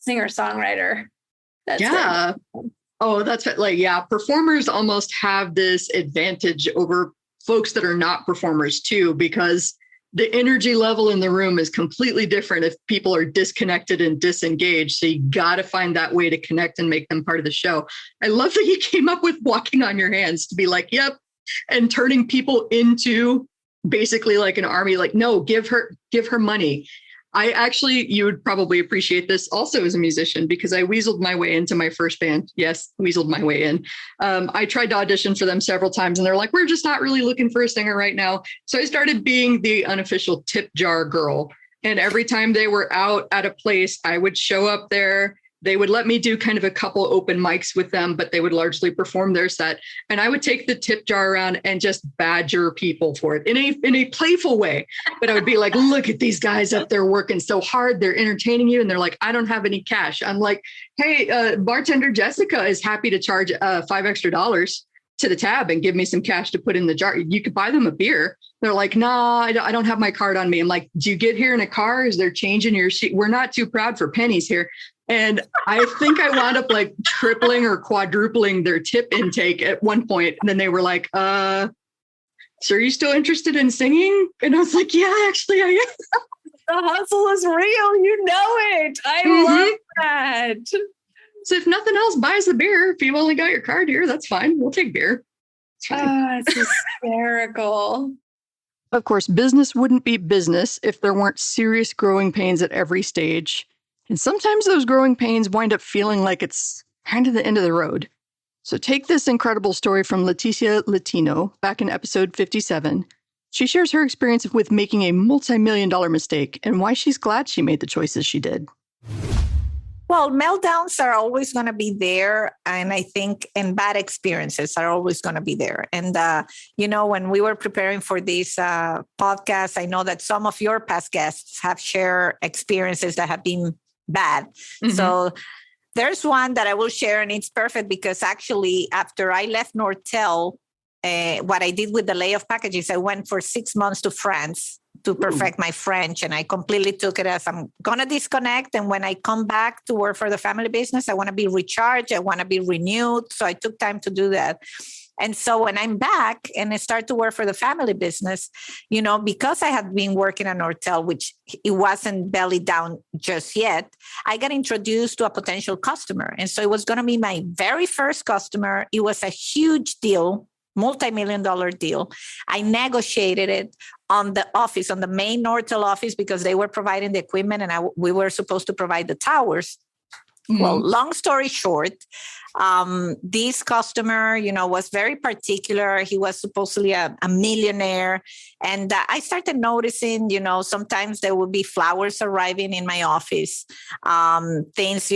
singer-songwriter. That's
Oh, that's performers almost have this advantage over folks that are not performers too, because the energy level in the room is completely different if people are disconnected and disengaged. So you got to find that way to connect and make them part of the show. I love that you came up with walking on your hands to be like, yep, and turning people into basically like an army. Like, no, give her money. You would probably appreciate this also as a musician, because I weaseled my way into my first band. Yes, weaseled my way in. I tried to audition for them several times and they're like, we're just not really looking for a singer right now. So I started being the unofficial tip jar girl. And every time they were out at a place, I would show up there. They would let me do kind of a couple open mics with them, but they would largely perform their set. And I would take the tip jar around and just badger people for it in a playful way. But I would be like, look at these guys up there working so hard. They're entertaining you. And they're like, I don't have any cash. I'm like, hey, bartender Jessica is happy to charge $5 extra to the tab and give me some cash to put in the jar. You could buy them a beer. They're like, nah, I don't have my card on me. I'm like, do you get here in a car? Is there change in your seat? We're not too proud for pennies here. And I think I wound up like tripling or quadrupling their tip intake at one point. And then they were like, so are you still interested in singing? And I was like, yeah, actually I am.
The hustle is real. You know it. I love that.
So if nothing else, buys the beer. If you've only got your card here, that's fine. We'll take beer.
It's hysterical.
Of course, business wouldn't be business if there weren't serious growing pains at every stage. And sometimes those growing pains wind up feeling like it's kind of the end of the road. So take this incredible story from Leticia Latino back in episode 57. She shares her experience with making a multi-million-dollar mistake and why she's glad she made the choices she did.
Well, meltdowns are always going to be there. And I think, and bad experiences are always going to be there. And, when we were preparing for this podcast, I know that some of your past guests have shared experiences that have been bad. Mm-hmm. So there's one that I will share, and it's perfect because actually after I left Nortel, what I did with the layoff packages, I went for 6 months to France to perfect my French. And I completely took it as I'm going to disconnect. And when I come back to work for the family business, I want to be recharged. I want to be renewed. So I took time to do that. And so when I'm back and I start to work for the family business, because I had been working at Nortel, which it wasn't belly down just yet, I got introduced to a potential customer. And so it was going to be my very first customer. It was a huge deal, multi-million-dollar deal. I negotiated it on the office, on the main Nortel office, because they were providing the equipment and we were supposed to provide the towers. Mm-hmm. Well, long story short, this customer, was very particular. He was supposedly a millionaire. And I started noticing, sometimes there would be flowers arriving in my office, things,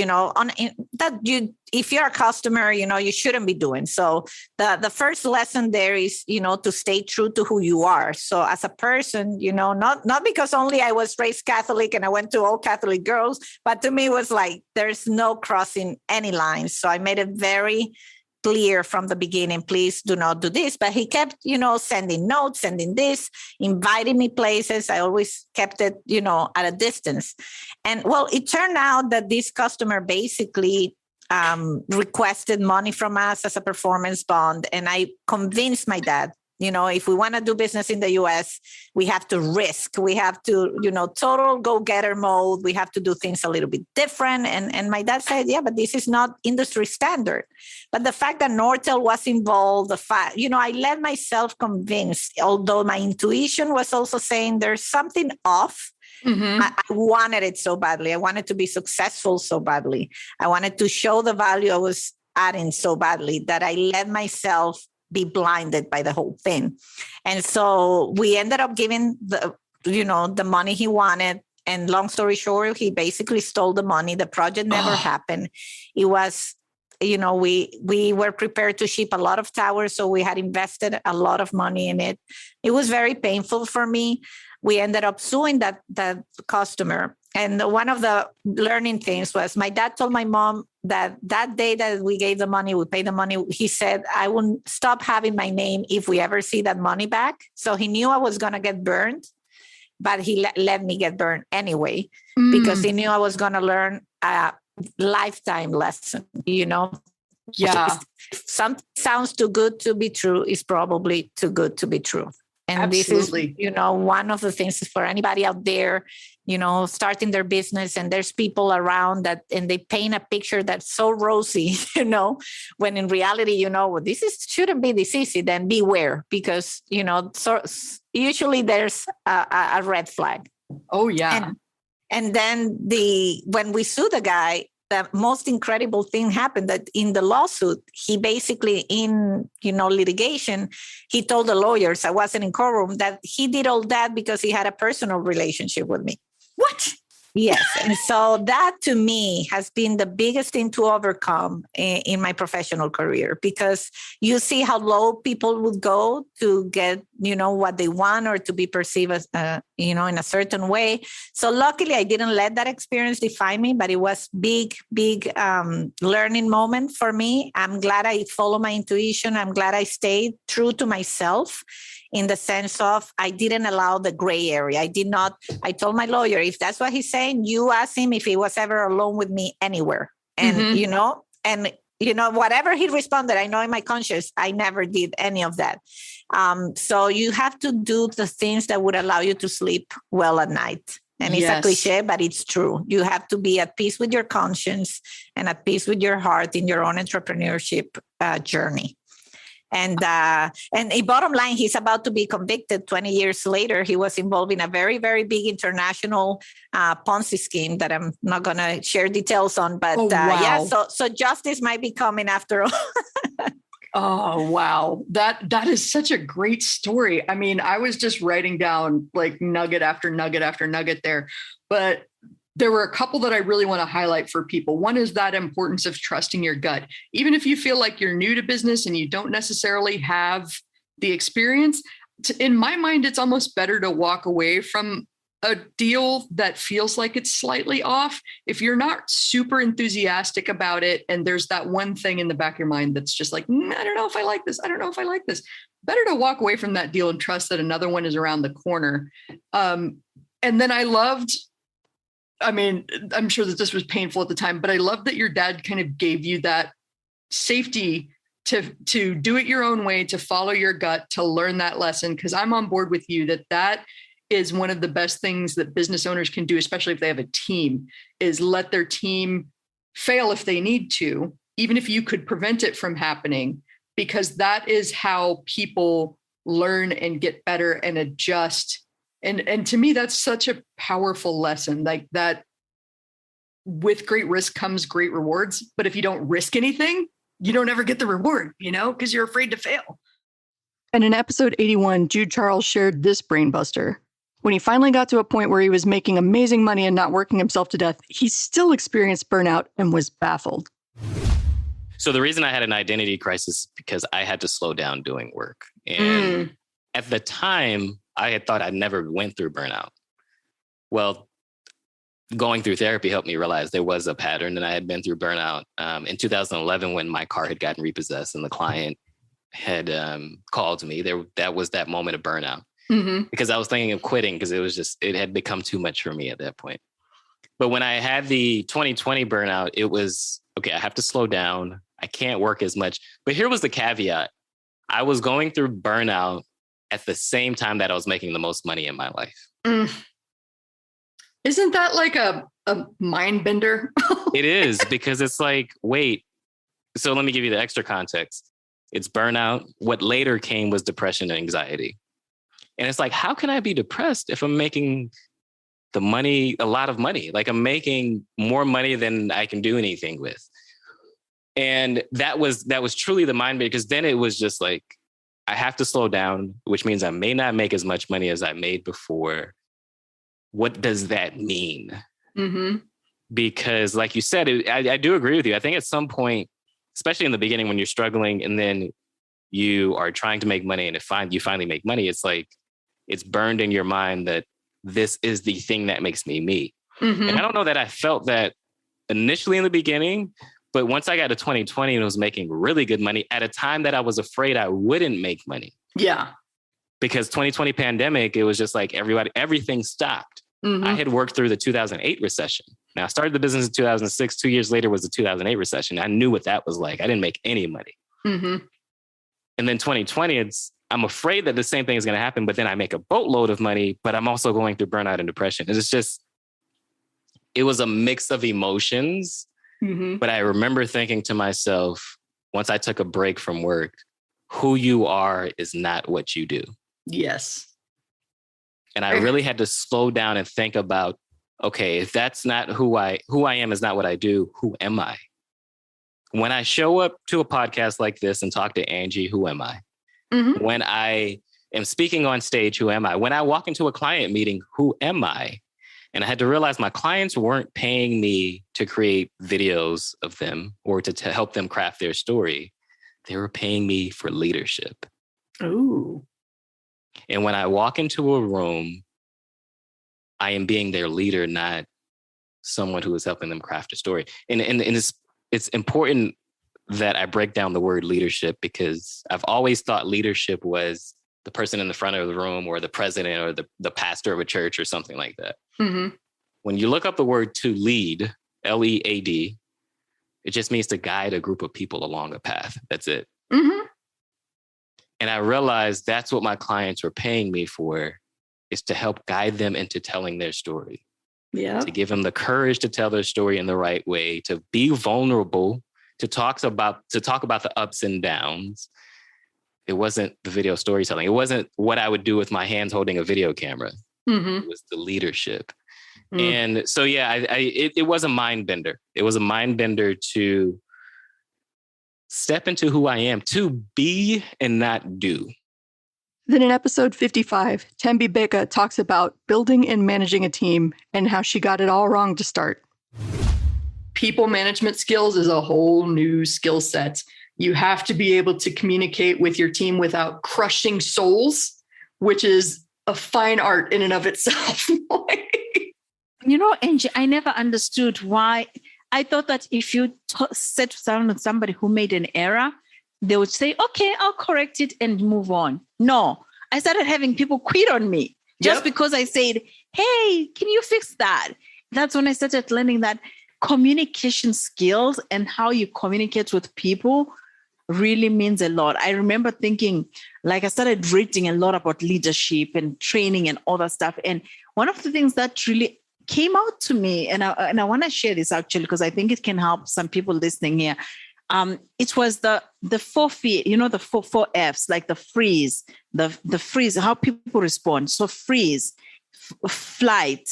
if you're a customer, you shouldn't be doing. So the first lesson there is, to stay true to who you are. So as a person, not because only I was raised Catholic and I went to all Catholic girls, but to me it was like, there's no crossing any lines. So I made it very clear from the beginning, please do not do this. But he kept, sending notes, sending this, inviting me places. I always kept it, at a distance. And well, it turned out that this customer basically requested money from us as a performance bond. And I convinced my dad, if we want to do business in the US, we have to risk. We have to, total go-getter mode. We have to do things a little bit different. And my dad said, yeah, but this is not industry standard. But the fact that Nortel was involved, I let myself convince, although my intuition was also saying there's something off. Mm-hmm. I wanted it so badly. I wanted to be successful so badly. I wanted to show the value I was adding so badly that I let myself be blinded by the whole thing. And so we ended up giving the money he wanted. And long story short, he basically stole the money. The project never happened. It was, we were prepared to ship a lot of towers. So we had invested a lot of money in it. It was very painful for me. We ended up suing that customer. And one of the learning things was my dad told my mom that day that we gave the money, we paid the money, he said, I won't stop having my name if we ever see that money back. So he knew I was going to get burned, but he let me get burned anyway, because he knew I was going to learn a lifetime lesson, Yeah. Sounds too good to be true is probably too good to be true. And Absolutely. This is, one of the things for anybody out there, starting their business, and there's people around that, and they paint a picture that's so rosy, when in reality, shouldn't be this easy. Then beware, because, so usually there's a red flag.
Oh yeah.
And then when we sue the guy, the most incredible thing happened that in the lawsuit, he basically in, litigation, he told the lawyers, I wasn't in courtroom, that he did all that because he had a personal relationship with me. What? Yes. And so that to me has been the biggest thing to overcome in my professional career, because you see how low people would go to get, what they want or to be perceived as, in a certain way. So luckily I didn't let that experience define me, but it was big learning moment for me. I'm glad I followed my intuition. I'm glad I stayed true to myself, in the sense of I didn't allow the gray area. I told my lawyer, if that's what he's saying, you ask him if he was ever alone with me anywhere. And, whatever he responded, I know in my conscience, I never did any of that. So you have to do the things that would allow you to sleep well at night. And it's a cliche, but it's true. You have to be at peace with your conscience and at peace with your heart in your own entrepreneurship journey. And bottom line, he's about to be convicted 20 years later. He was involved in a very, very big international Ponzi scheme that I'm not going to share details on. But so justice might be coming after all.
Oh, wow. That is such a great story. I mean, I was just writing down like nugget after nugget after nugget there, but there were a couple that I really want to highlight for people. One is that importance of trusting your gut. Even if you feel like you're new to business and you don't necessarily have the experience, in my mind, it's almost better to walk away from a deal that feels like it's slightly off. If you're not super enthusiastic about it, and there's that one thing in the back of your mind that's just like, I don't know if I like this. I don't know if I like this. Better to walk away from that deal and trust that another one is around the corner. And then I'm sure that this was painful at the time, but I love that your dad kind of gave you that safety to do it your own way, to follow your gut, to learn that lesson. Because I'm on board with you that is one of the best things that business owners can do, especially if they have a team, is let their team fail if they need to, even if you could prevent it from happening, because that is how people learn and get better and adjust. And to me, that's such a powerful lesson, like that with great risk comes great rewards. But if you don't risk anything, you don't ever get the reward, because you're afraid to fail. And in episode 81, Jude Charles shared this brain buster. When he finally got to a point where he was making amazing money and not working himself to death, he still experienced burnout and was baffled.
So the reason I had an identity crisis because I had to slow down doing work. And at the time, I had thought I'd never went through burnout. Well, going through therapy helped me realize there was a pattern and I had been through burnout. In 2011, when my car had gotten repossessed and the client had called me, that was that moment of burnout. Because I was thinking of quitting because it had become too much for me at that point. But when I had the 2020 burnout, it was, okay, I have to slow down. I can't work as much. But here was the caveat. I was going through burnout at the same time that I was making the most money in my life.
Isn't that like a mind bender?
It is, because it's like, wait, so let me give you the extra context. It's burnout. What later came was depression and anxiety. And it's like, how can I be depressed if I'm making a lot of money? Like I'm making more money than I can do anything with. And that was truly the mind bender, because then it was just like, I have to slow down, which means I may not make as much money as I made before. What does that mean? Because like you said, I do agree with you. I think at some point, especially in the beginning when you're struggling and then you are trying to make money and you finally make money, it's like, it's burned in your mind that this is the thing that makes me me. And I don't know that I felt that initially in the beginning, but once I got to 2020 and was making really good money at a time that I was afraid I wouldn't make money.
Yeah.
Because 2020 pandemic, it was just like everything stopped. I had worked through the 2008 recession. Now I started the business in 2006. 2 years later was the 2008 recession. I knew what that was like. I didn't make any money. And then 2020, I'm afraid that the same thing is going to happen, but then I make a boatload of money, but I'm also going through burnout and depression. It was a mix of emotions. But I remember thinking to myself, once I took a break from work, who you are is not what you do.
Yes.
And I really had to slow down and think about, okay, if that's not who I am is not what I do, who am I? When I show up to a podcast like this and talk to Angie, who am I? When I am speaking on stage, who am I? When I walk into a client meeting, who am I? And I had to realize my clients weren't paying me to create videos of them or to help them craft their story. They were paying me for leadership.
Ooh.
And when I walk into a room, I am being their leader, not someone who is helping them craft a story. And it's important that I break down the word leadership, because I've always thought leadership was the person in the front of the room or the president or the pastor of a church or something like that.
Mm-hmm.
When you look up the word to lead, L-E-A-D, it just means to guide a group of people along a path. That's it.
Mm-hmm.
And I realized that's what my clients were paying me for, is to help guide them into telling their story.
Yeah.
To give them the courage to tell their story in the right way, to be vulnerable, to talk about the ups and downs. It wasn't the video storytelling. It wasn't what I would do with my hands holding a video camera.
Mm-hmm.
It was the leadership. And so, yeah, it was a mind bender. It was a mind bender to step into who I am, to be and not do.
Then in episode 55, Tembi Beka talks about building and managing a team and how she got it all wrong to start. People management skills is a whole new skill set. You have to be able to communicate with your team without crushing souls, which is a fine art in and of itself.
Angie, I never understood why. I thought that if you said to somebody who made an error, they would say, okay, I'll correct it and move on. No, I started having people quit on me just because I said, hey, can you fix that? That's when I started learning that communication skills and how you communicate with people really means a lot. I remember thinking, I started reading a lot about leadership and training and all that stuff. And one of the things that really came out to me, and I want to share this actually, because I think it can help some people listening here. It was the 4 feet, the four F's, like the freeze, the freeze, how people respond. So freeze, flight,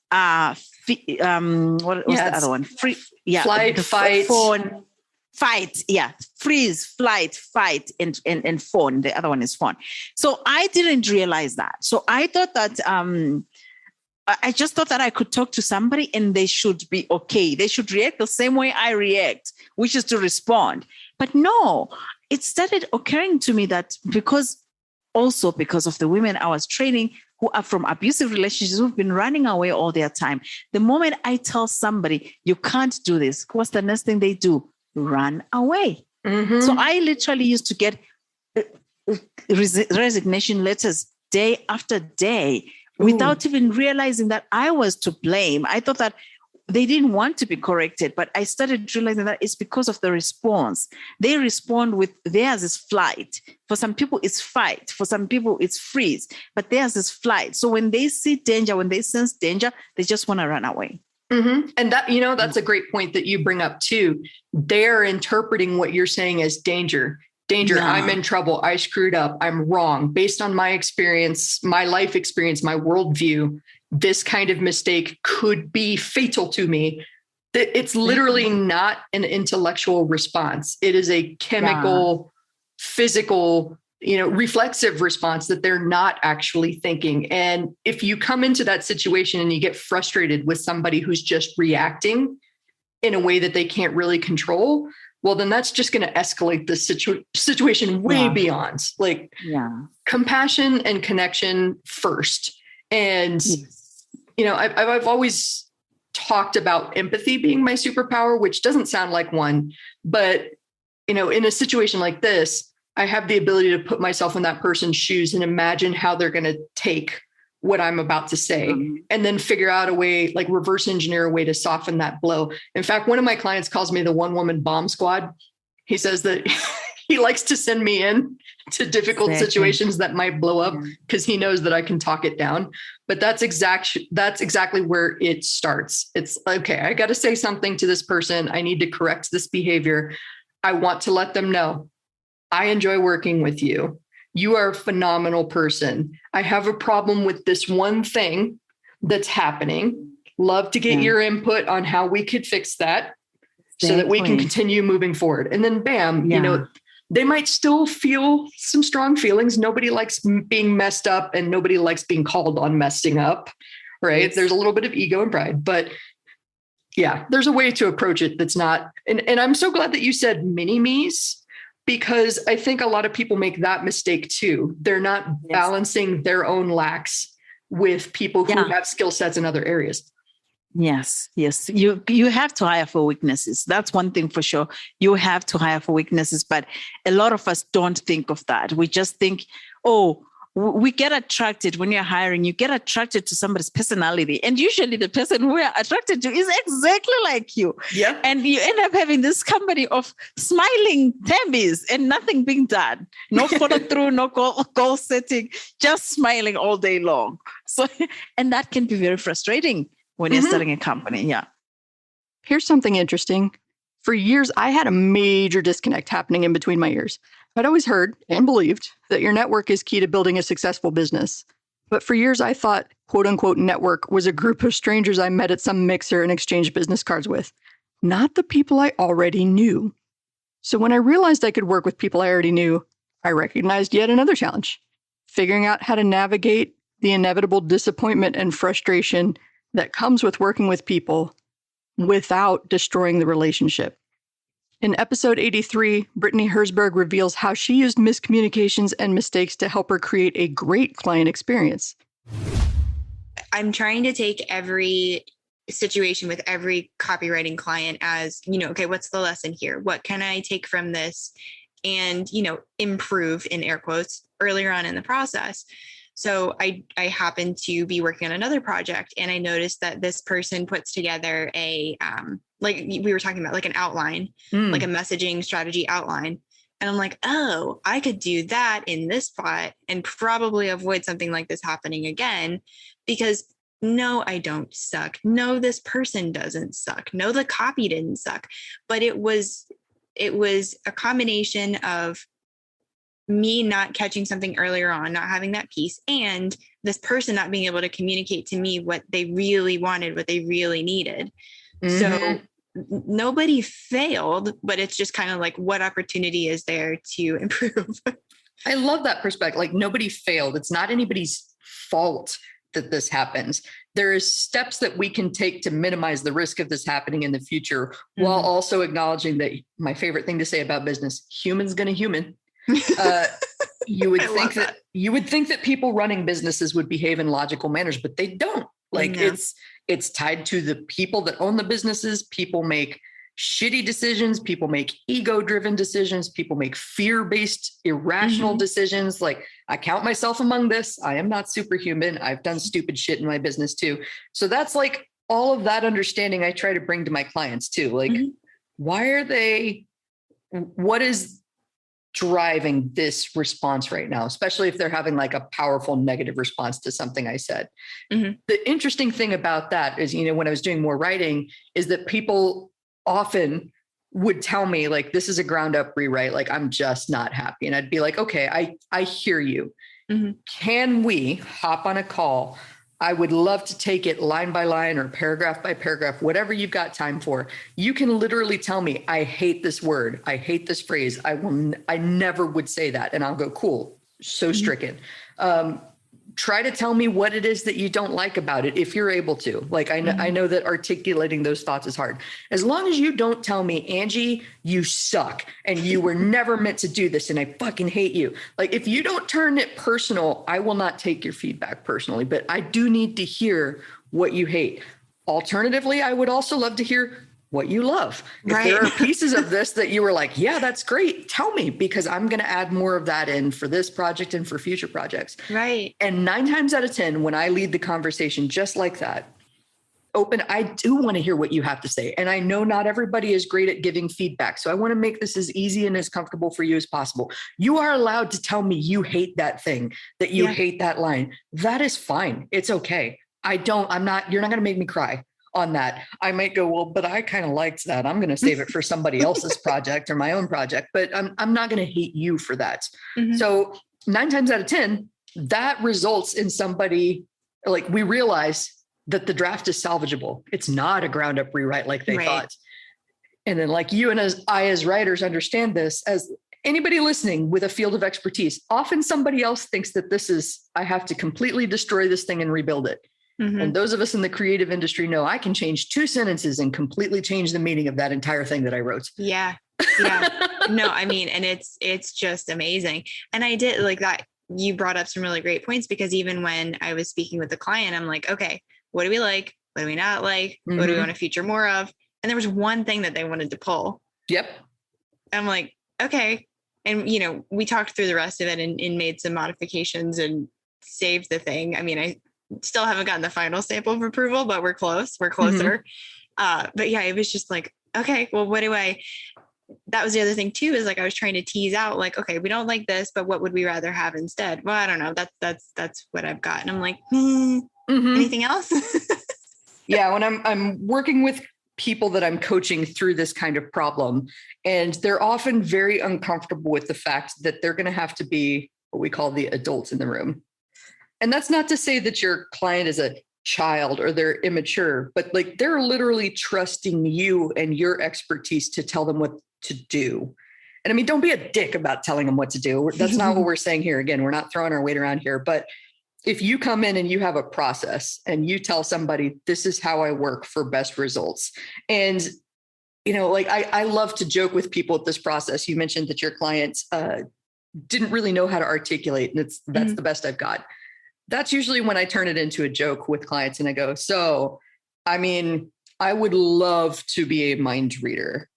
what was the other one?
Flight, fight.
Phone, fight, freeze, flight, fight, and phone. The other one is phone. So I didn't realize that. So I thought that I just thought that I could talk to somebody and they should be okay. They should react the same way I react, which is to respond. But no, it started occurring to me that because of the women I was training who are from abusive relationships, who've been running away all their time, the moment I tell somebody, you can't do this, what's the next thing they do? Run away. Mm-hmm. So I literally used to get resignation letters day after day, without even realizing that I was to blame. I thought that they didn't want to be corrected, but I started realizing that it's because of the response. They respond with theirs is flight. For some people, it's fight. For some people, it's freeze, but theirs is flight. So when they see danger, when they sense danger, they just want to run away.
Mm-hmm. And that, that's a great point that you bring up too. They're interpreting what you're saying as danger. No. I'm in trouble. I screwed up. I'm wrong. Based on my experience, my life experience, my worldview, this kind of mistake could be fatal to me. It's literally not an intellectual response. It is a chemical, physical, reflexive response that they're not actually thinking. And if you come into that situation and you get frustrated with somebody who's just reacting in a way that they can't really control, well, then that's just going to escalate the situation way beyond compassion and connection first. And, I've always talked about empathy being my superpower, which doesn't sound like one, but, in a situation like this, I have the ability to put myself in that person's shoes and imagine how they're going to take what I'm about to say, and then figure out a way, reverse engineer a way to soften that blow. In fact, one of my clients calls me the one-woman bomb squad. He says that he likes to send me in to difficult situations that might blow up because he knows that I can talk it down. But that's exactly where it starts. It's okay. I got to say something to this person. I need to correct this behavior. I want to let them know I enjoy working with you. You are a phenomenal person. I have a problem with this one thing that's happening. Love to get your input on how we could fix that so that we can continue moving forward. And then bam, they might still feel some strong feelings. Nobody likes being messed up and nobody likes being called on messing up. right?
Yes.
There's a little bit of ego and pride, but yeah, there's a way to approach it that's not, and I'm so glad that you said mini me's, because I think a lot of people make that mistake too. They're not balancing their own lacks with people who have skill sets in other areas.
Yes. You have to hire for weaknesses. That's one thing for sure. You have to hire for weaknesses, but a lot of us don't think of that. We just think, we get attracted when you're hiring, you get attracted to somebody's personality. And usually the person we are attracted to is exactly like you.
Yeah.
And you end up having this company of smiling tabbies and nothing being done. No follow through, no goal setting, just smiling all day long. So, and that can be very frustrating when you're starting a company. Yeah.
Here's something interesting. For years, I had a major disconnect happening in between my ears. I'd always heard and believed that your network is key to building a successful business. But for years, I thought, quote unquote, network was a group of strangers I met at some mixer and exchanged business cards with, not the people I already knew. So when I realized I could work with people I already knew, I recognized yet another challenge, figuring out how to navigate the inevitable disappointment and frustration that comes with working with people without destroying the relationship. In episode 83, Brittany Herzberg reveals how she used miscommunications and mistakes to help her create a great client experience.
I'm trying to take every situation with every copywriting client as, okay, what's the lesson here? What can I take from this and, improve, in air quotes, earlier on in the process? So I happened to be working on another project, and I noticed that this person puts together a, like we were talking about, like an outline, like a messaging strategy outline. And I'm like, oh, I could do that in this spot and probably avoid something like this happening again, because no, I don't suck. No, this person doesn't suck. No, the copy didn't suck. But it was a combination of me not catching something earlier on, not having that piece, and this person not being able to communicate to me what they really wanted, what they really needed. So nobody failed, but it's just kind of like, what opportunity is there to improve?
I love that perspective. Like, nobody failed. It's not anybody's fault that this happens. There is steps that we can take to minimize the risk of this happening in the future, while also acknowledging that, my favorite thing to say about business, human's gonna human. You would think that people running businesses would behave in logical manners, but they don't. Like, it's tied to the people that own the businesses. People make shitty decisions. People make ego-driven decisions. People make fear-based, irrational decisions. Like, I count myself among this. I am not superhuman. I've done stupid shit in my business too. So that's like all of that understanding I try to bring to my clients too. Like, what is driving this response right now, especially if they're having like a powerful negative response to something I said. The interesting thing about that is, when I was doing more writing, is that people often would tell me, like, this is a ground up rewrite, like, I'm just not happy. And I'd be like, okay, I hear you. Can we hop on a call? I would love to take it line by line or paragraph by paragraph, whatever you've got time for. You can literally tell me, I hate this word. I hate this phrase. I never would say that. And I'll go, cool. So stricken. Try to tell me what it is that you don't like about it, if you're able to. Like, I know that articulating those thoughts is hard. As long as you don't tell me, Angie, you suck and you were never meant to do this and I fucking hate you. Like, if you don't turn it personal, I will not take your feedback personally, but I do need to hear what you hate. Alternatively, I would also love to hear what you love. If there are pieces of this that you were like, yeah, that's great, tell me, because I'm going to add more of that in for this project and for future projects.
Right.
And 9 times out of 10, when I lead the conversation just like that, open, I do want to hear what you have to say. And I know not everybody is great at giving feedback. So I want to make this as easy and as comfortable for you as possible. You are allowed to tell me you hate that thing, that you hate that line. That is fine. It's okay. You're not going to make me cry on that. I might go, well, but I kind of liked that. I'm going to save it for somebody else's project or my own project, but I'm not going to hate you for that. So 9 times out of 10, that results in somebody, like, we realize that the draft is salvageable. It's not a ground up rewrite like they thought. And then, like, you and I as writers understand this, as anybody listening with a field of expertise, often somebody else thinks that I have to completely destroy this thing and rebuild it. And those of us in the creative industry know I can change 2 sentences and completely change the meaning of that entire thing that I wrote.
Yeah. No, I mean, and it's just amazing. And I did like that. You brought up some really great points, because even when I was speaking with the client, I'm like, okay, what do we like? What do we not like? What do we want to feature more of? And there was one thing that they wanted to pull.
Yep.
I'm like, okay. And, we talked through the rest of it and made some modifications and saved the thing. I mean, I still haven't gotten the final stamp of approval, but we're close. We're closer. But yeah, it was just like, okay, well, that was the other thing too, is like, I was trying to tease out like, okay, we don't like this, but what would we rather have instead? Well, I don't know. That's what I've got. And I'm like, anything else?
Yeah. When I'm working with people that I'm coaching through this kind of problem, and they're often very uncomfortable with the fact that they're going to have to be what we call the adult in the room. And that's not to say that your client is a child or they're immature, but like they're literally trusting you and your expertise to tell them what to do. And I mean, don't be a dick about telling them what to do. That's not what we're saying here. Again, we're not throwing our weight around here, but if you come in and you have a process and you tell somebody, this is how I work for best results. And, like I love to joke with people with this process. You mentioned that your clients didn't really know how to articulate, and that's the best I've got. That's usually when I turn it into a joke with clients and I go, so, I mean, I would love to be a mind reader.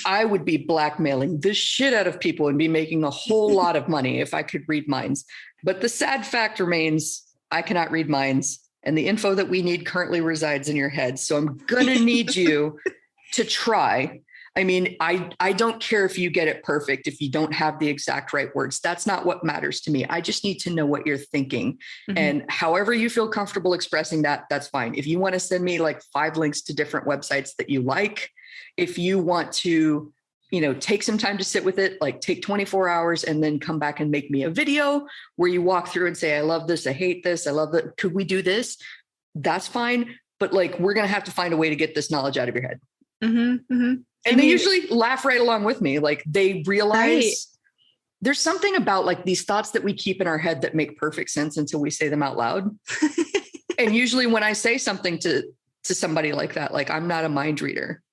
I would be blackmailing the shit out of people and be making a whole lot of money if I could read minds. But the sad fact remains, I cannot read minds, and the info that we need currently resides in your head. So I'm going to need you to try. I mean, I don't care if you get it perfect, if you don't have the exact right words. That's not what matters to me. I just need to know what you're thinking. And however you feel comfortable expressing that, that's fine. If you want to send me like 5 links to different websites that you like, if you want to, take some time to sit with it, like take 24 hours and then come back and make me a video where you walk through and say, I love this, I hate this, I love that. Could we do this? That's fine. But like, we're going to have to find a way to get this knowledge out of your head. And they usually laugh right along with me. Like they realize there's something about like these thoughts that we keep in our head that make perfect sense until we say them out loud. And usually when I say something to somebody like that, like I'm not a mind reader,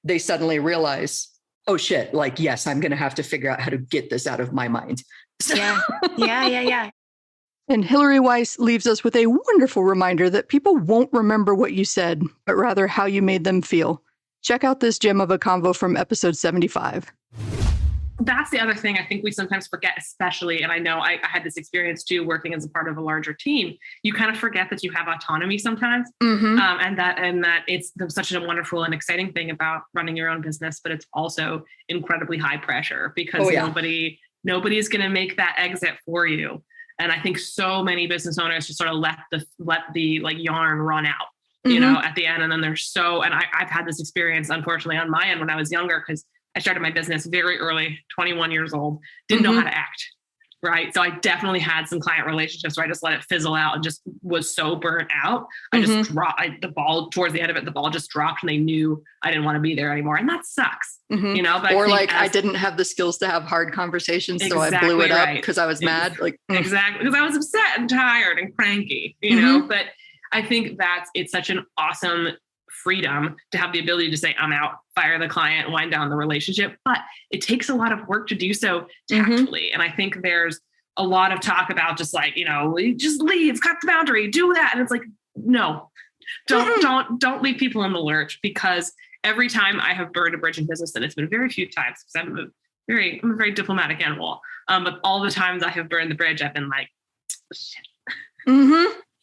they suddenly realize, oh shit, like, yes, I'm going to have to figure out how to get this out of my mind.
Yeah.
And Hillary Weiss leaves us with a wonderful reminder that people won't remember what you said, but rather how you made them feel. Check out this gem of a convo from episode 75.
That's the other thing I think we sometimes forget, especially, and I know I had this experience too, working as a part of a larger team. You kind of forget that you have autonomy sometimes, and that it's such a wonderful and exciting thing about running your own business, but it's also incredibly high pressure because nobody's going to make that exit for you. And I think so many business owners just sort of let the like yarn run out. At the end. And then I've had this experience, unfortunately, on my end when I was younger, because I started my business very early, 21 years old, didn't know how to act. Right. So I definitely had some client relationships where I just let it fizzle out and just was so burnt out. I just dropped the ball towards the end of it. The ball just dropped and they knew I didn't want to be there anymore. And that sucks, but
I didn't have the skills to have hard conversations. So I blew it up because I was mad.
Exactly. Because I was upset and tired and cranky, but I think it's such an awesome freedom to have the ability to say, I'm out, fire the client, wind down the relationship. But it takes a lot of work to do so tactfully. And I think there's a lot of talk about just like, just leave, cut the boundary, do that. And it's like, no, don't leave people in the lurch, because every time I have burned a bridge in business, and it's been very few times because I'm a very diplomatic animal. But all the times I have burned the bridge, I've been like, shit.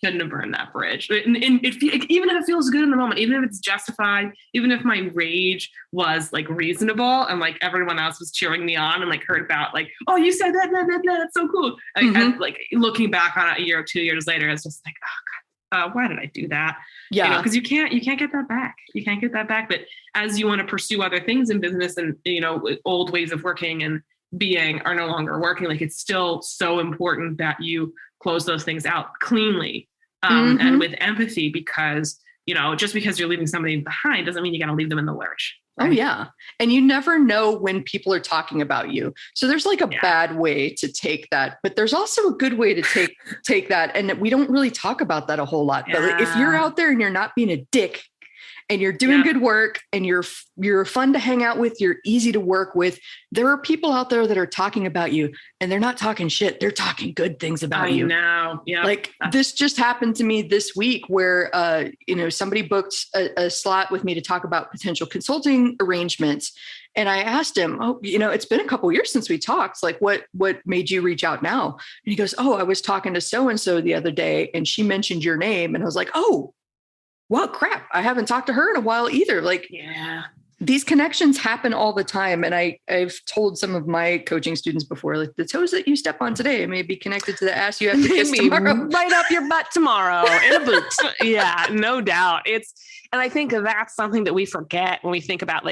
Shouldn't have burned that bridge. And even if it feels good in the moment, even if it's justified, even if my rage was like reasonable and like everyone else was cheering me on and like heard about like, oh, you said that, that's so cool. Like looking back on it a year or 2 years later, it's just like, oh God, why did I do that?
Yeah.
Because you can't get that back. You can't get that back. But as you want to pursue other things in business and, old ways of working and being are no longer working, like it's still so important that you close those things out cleanly and with empathy, because, just because you're leaving somebody behind doesn't mean you got to leave them in the lurch.
Oh, yeah. And you never know when people are talking about you. So there's like a bad way to take that, but there's also a good way to take that. And we don't really talk about that a whole lot. But if you're out there and you're not being a dick and you're doing good work and you're fun to hang out with, you're easy to work with, there are people out there that are talking about you and they're not talking shit. They're talking good things about you.
I know. Yeah.
Like this just happened to me this week where, somebody booked a slot with me to talk about potential consulting arrangements. And I asked him, it's been a couple of years since we talked. Like, what made you reach out now? And he goes, I was talking to so-and-so the other day and she mentioned your name. And I was like, oh, well, crap. I haven't talked to her in a while either. Like, these connections happen all the time. And I've told some of my coaching students before, like the toes that you step on today may be connected to the ass you have to kiss tomorrow.
Right up your butt tomorrow in a boot. Yeah, no doubt. And I think that's something that we forget when we think about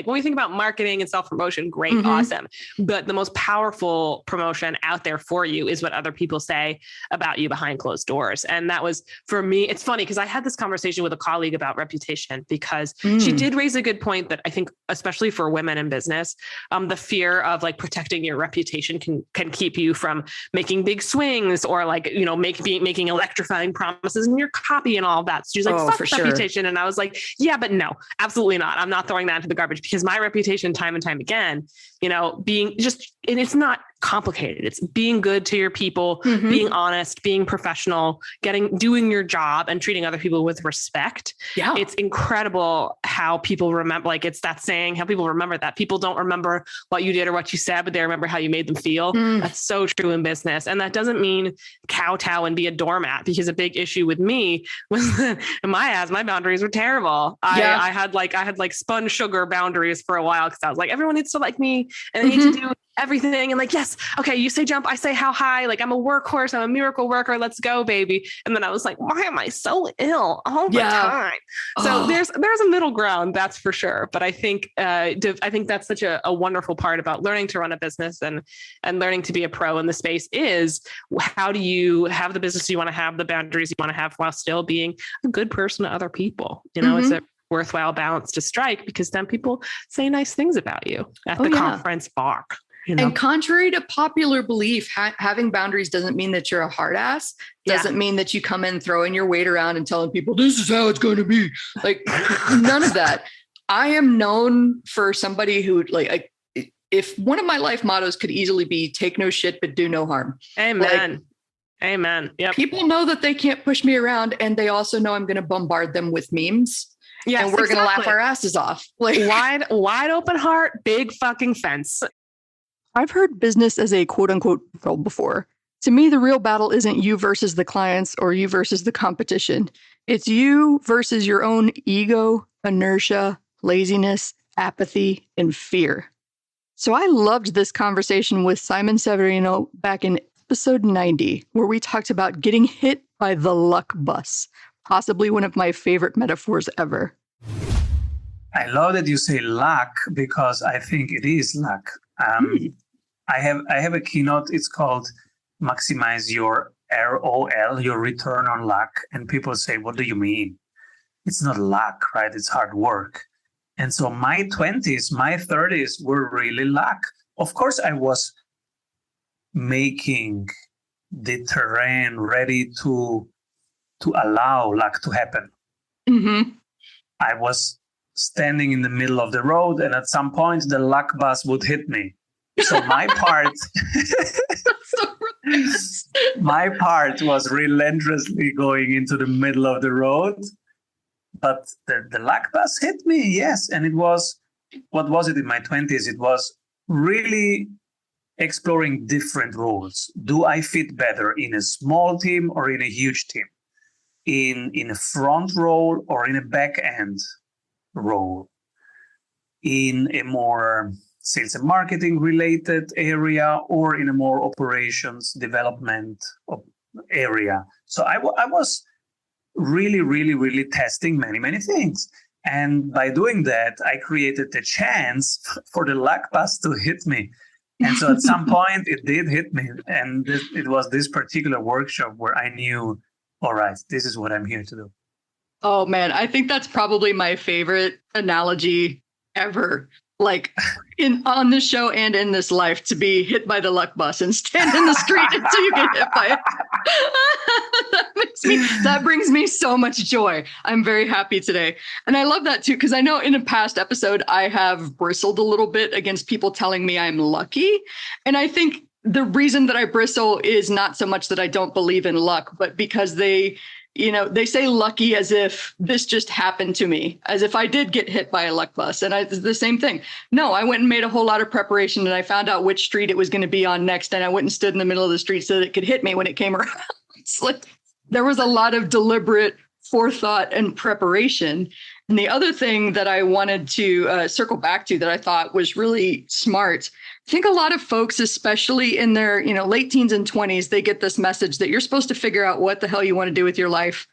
marketing and self-promotion. Great, awesome. But the most powerful promotion out there for you is what other people say about you behind closed doors. And that was, for me, it's funny because I had this conversation with a colleague about reputation because she did raise a good point that I think, especially for women in business, the fear of like protecting your reputation can keep you from making big swings or like, making electrifying promises in your copy and all of that. So she's like, fuck reputation. Sure. And I was like, yeah, but no, absolutely not. I'm not throwing that into the garbage because my reputation time and time again, being just, and it's not complicated. It's being good to your people, being honest, being professional, doing your job and treating other people with respect. Yeah. It's incredible how people remember, like it's that saying, how people remember that. People don't remember what you did or what you said, but they remember how you made them feel. That's so true in business. And that doesn't mean kowtow and be a doormat, because a big issue with me was that my boundaries were terrible. I had like spun sugar boundaries for a while because I was like, everyone needs to like me and they need to do everything. And like, yes, okay, you say jump, I say how high, like I'm a workhorse, I'm a miracle worker, let's go, baby. And then I was like, why am I so ill all the time? So there's a middle ground, that's for sure. But I think that's such a wonderful part about learning to run a business and learning to be a pro in the space is how do you have the business you want to have, the boundaries you want to have while still being a good person to other people? It's a worthwhile balance to strike, because then people say nice things about you at the conference bar.
And contrary to popular belief, having boundaries doesn't mean that you're a hard ass. Doesn't mean that you come in throwing your weight around and telling people this is how it's going to be. Like none of that. I am known for somebody who if one of my life mottos could easily be take no shit, but do no harm.
Amen. Amen. Yep.
People know that they can't push me around, and they also know I'm going to bombard them with memes. Yeah, and we're going to laugh our asses off. Like
wide open heart, big fucking fence.
I've heard business as a quote unquote battle before. To me, the real battle isn't you versus the clients or you versus the competition. It's you versus your own ego, inertia, laziness, apathy, and fear. So I loved this conversation with Simon Severino back in episode 90, where we talked about getting hit by the luck bus, possibly one of my favorite metaphors ever.
I love that you say luck, because I think it is luck. I have a keynote. It's called Maximize Your ROL, your return on luck. And people say, what do you mean? It's not luck, right? It's hard work. And so my 20s, my 30s were really luck. Of course, I was making the terrain ready to allow luck to happen. I was standing in the middle of the road, and at some point the luck bus would hit me. So my part was relentlessly going into the middle of the road, but the luck bus hit me, yes. And it was, what was it in my 20s? It was really exploring different roles. Do I fit better in a small team or in a huge team? In a front role or in a back end role? In a more sales and marketing related area or in a more operations development area? So I was really, really, really testing many, many things. And by doing that, I created the chance for the luck bus to hit me. And so at some point it did hit me. And it was this particular workshop where I knew, all right, this is what I'm here to do.
Oh man, I think that's probably my favorite analogy ever, like on this show and in this life, to be hit by the luck bus and stand in the street until you get hit by it. That brings me so much joy. I'm very happy today. And I love that too, because I know in a past episode, I have bristled a little bit against people telling me I'm lucky. And I think the reason that I bristle is not so much that I don't believe in luck, but because they say lucky as if this just happened to me, as if I did get hit by a luck bus. And it's the same thing. No, I went and made a whole lot of preparation, and I found out which street it was going to be on next. And I went and stood in the middle of the street so that it could hit me when it came around. It's like there was a lot of deliberate forethought and preparation. And the other thing that I wanted to circle back to that I thought was really smart, I think a lot of folks, especially in their late teens and 20s, they get this message that you're supposed to figure out what the hell you want to do with your life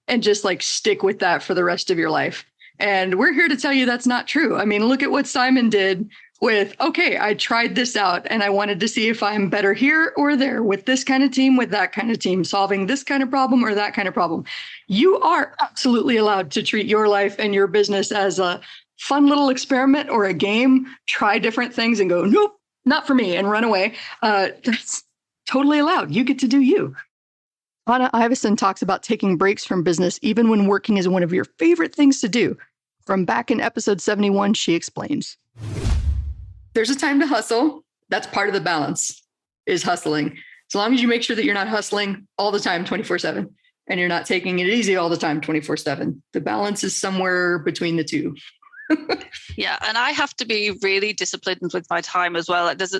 and just like stick with that for the rest of your life. And we're here to tell you that's not true. I mean, look at what Simon did with, okay, I tried this out and I wanted to see if I'm better here or there with this kind of team, with that kind of team, solving this kind of problem or that kind of problem. You are absolutely allowed to treat your life and your business as a fun little experiment or a game, try different things and go, nope, not for me, and run away. That's totally allowed. You get to do you. Anna Iveson talks about taking breaks from business, even when working is one of your favorite things to do. From back in episode 71, she explains. There's a time to hustle. That's part of the balance, is hustling. As long as you make sure that you're not hustling all the time, 24/7, and you're not taking it easy all the time, 24/7. The balance is somewhere between the two.
Yeah, and I have to be really disciplined with my time as well. Like there's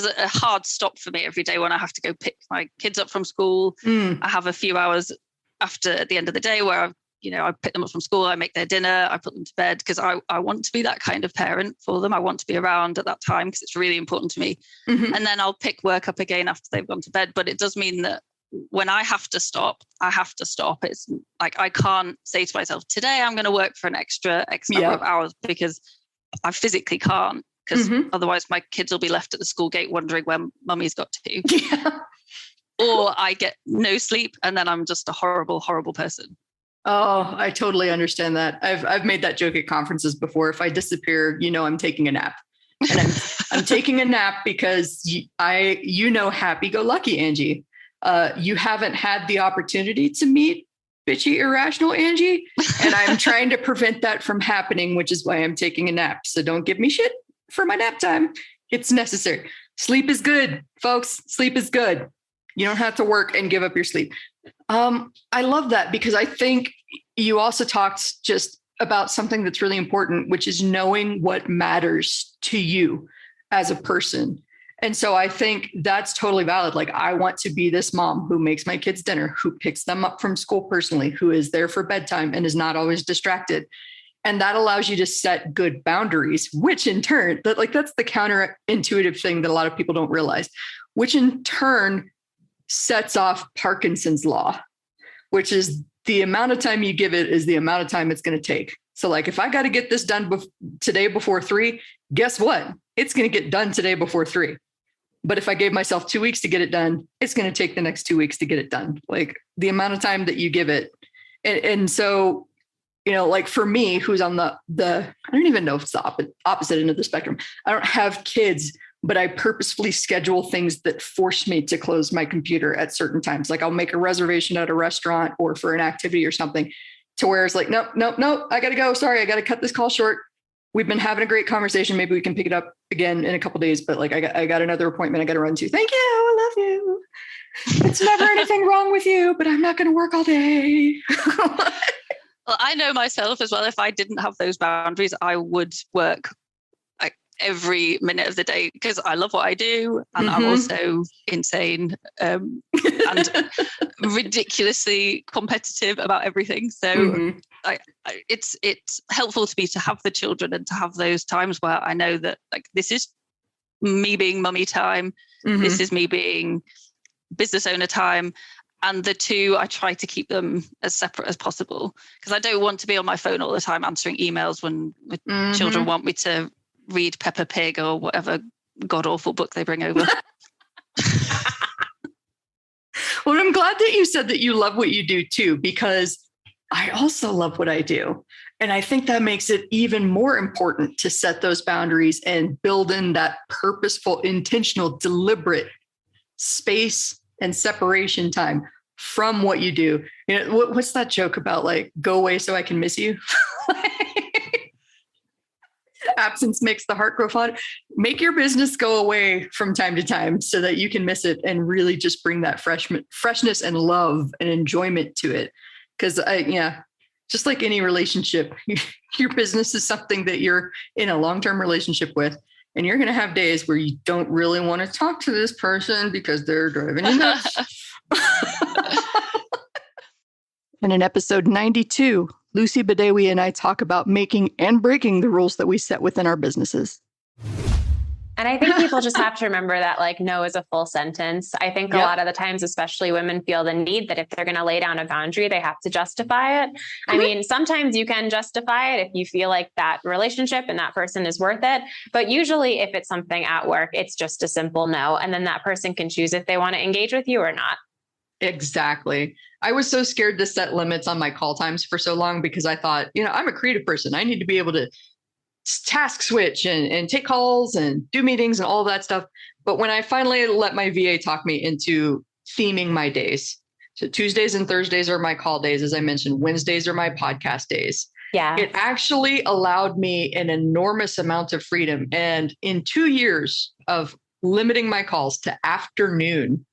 a hard stop for me every day when I have to go pick my kids up from school. I have a few hours after the end of the day where I pick them up from school, I make their dinner, I put them to bed, because I want to be that kind of parent for them. I want to be around at that time because it's really important to me. And then I'll pick work up again after they've gone to bed. But it does mean that when I have to stop, I have to stop. It's like I can't say to myself, today I'm going to work for an extra X number of hours, because I physically can't, because otherwise my kids will be left at the school gate wondering where mummy's got to. Or I get no sleep and then I'm just a horrible, horrible person.
Oh, I totally understand that. I've made that joke at conferences before. If I disappear, I'm taking a nap. And I'm taking a nap because happy-go-lucky Angie. You haven't had the opportunity to meet bitchy, irrational Angie. And I'm trying to prevent that from happening, which is why I'm taking a nap. So don't give me shit for my nap time. It's necessary. Sleep is good, folks. Sleep is good. You don't have to work and give up your sleep. I love that, because I think you also talked just about something that's really important, which is knowing what matters to you as a person. And so I think that's totally valid. Like, I want to be this mom who makes my kids dinner, who picks them up from school personally, who is there for bedtime and is not always distracted. And that allows you to set good boundaries, which in turn, that's the counterintuitive thing that a lot of people don't realize, which in turn sets off Parkinson's law, which is the amount of time you give it is the amount of time it's going to take. So like, if I got to get this done today before 3, guess what? It's going to get done today before 3. But if I gave myself 2 weeks to get it done, it's going to take the next 2 weeks to get it done. Like, the amount of time that you give it. And so, like for me, who's on the I don't even know if it's the opposite end of the spectrum. I don't have kids, but I purposefully schedule things that force me to close my computer at certain times. Like, I'll make a reservation at a restaurant or for an activity or something, to where it's like, nope, I got to go. Sorry, I got to cut this call short. We've been having a great conversation. Maybe we can pick it up again in a couple of days, but like, I got another appointment I got to run to. Thank you. I love you. It's never anything wrong with you, but I'm not going to work all day.
Well, I know myself as well. If I didn't have those boundaries, I would work like every minute of the day, because I love what I do. And I'm also insane and ridiculously competitive about everything. So it's helpful to me to have the children and to have those times where I know that, like, this is me being mummy time. This is me being business owner time. And the two, I try to keep them as separate as possible, because I don't want to be on my phone all the time answering emails when children want me to read Peppa Pig or whatever god-awful book they bring over.
Well, I'm glad that you said that you love what you do too, because I also love what I do. And I think that makes it even more important to set those boundaries and build in that purposeful, intentional, deliberate space and separation time from what you do. You know, what's that joke about, like, go away so I can miss you? Absence makes the heart grow fond. Make your business go away from time to time so that you can miss it and really just bring that freshness and love and enjoyment to it. Because just like any relationship, your business is something that you're in a long-term relationship with, and you're going to have days where you don't really want to talk to this person because they're driving you nuts. And in episode 92, Lucy Badawi and I talk about making and breaking the rules that we set within our businesses.
And I think people just have to remember that, like, no is a full sentence. I think a lot of the times, especially women, feel the need that if they're going to lay down a boundary, they have to justify it. I mean, sometimes you can justify it if you feel like that relationship and that person is worth it. But usually if it's something at work, it's just a simple no. And then that person can choose if they want to engage with you or not.
Exactly. I was so scared to set limits on my call times for so long because I thought, I'm a creative person. I need to be able to task switch and take calls and do meetings and all that stuff. But when I finally let my VA talk me into theming my days, so Tuesdays and Thursdays are my call days, as I mentioned, Wednesdays are my podcast days.
Yeah.
It actually allowed me an enormous amount of freedom. And in 2 years of limiting my calls to afternoon,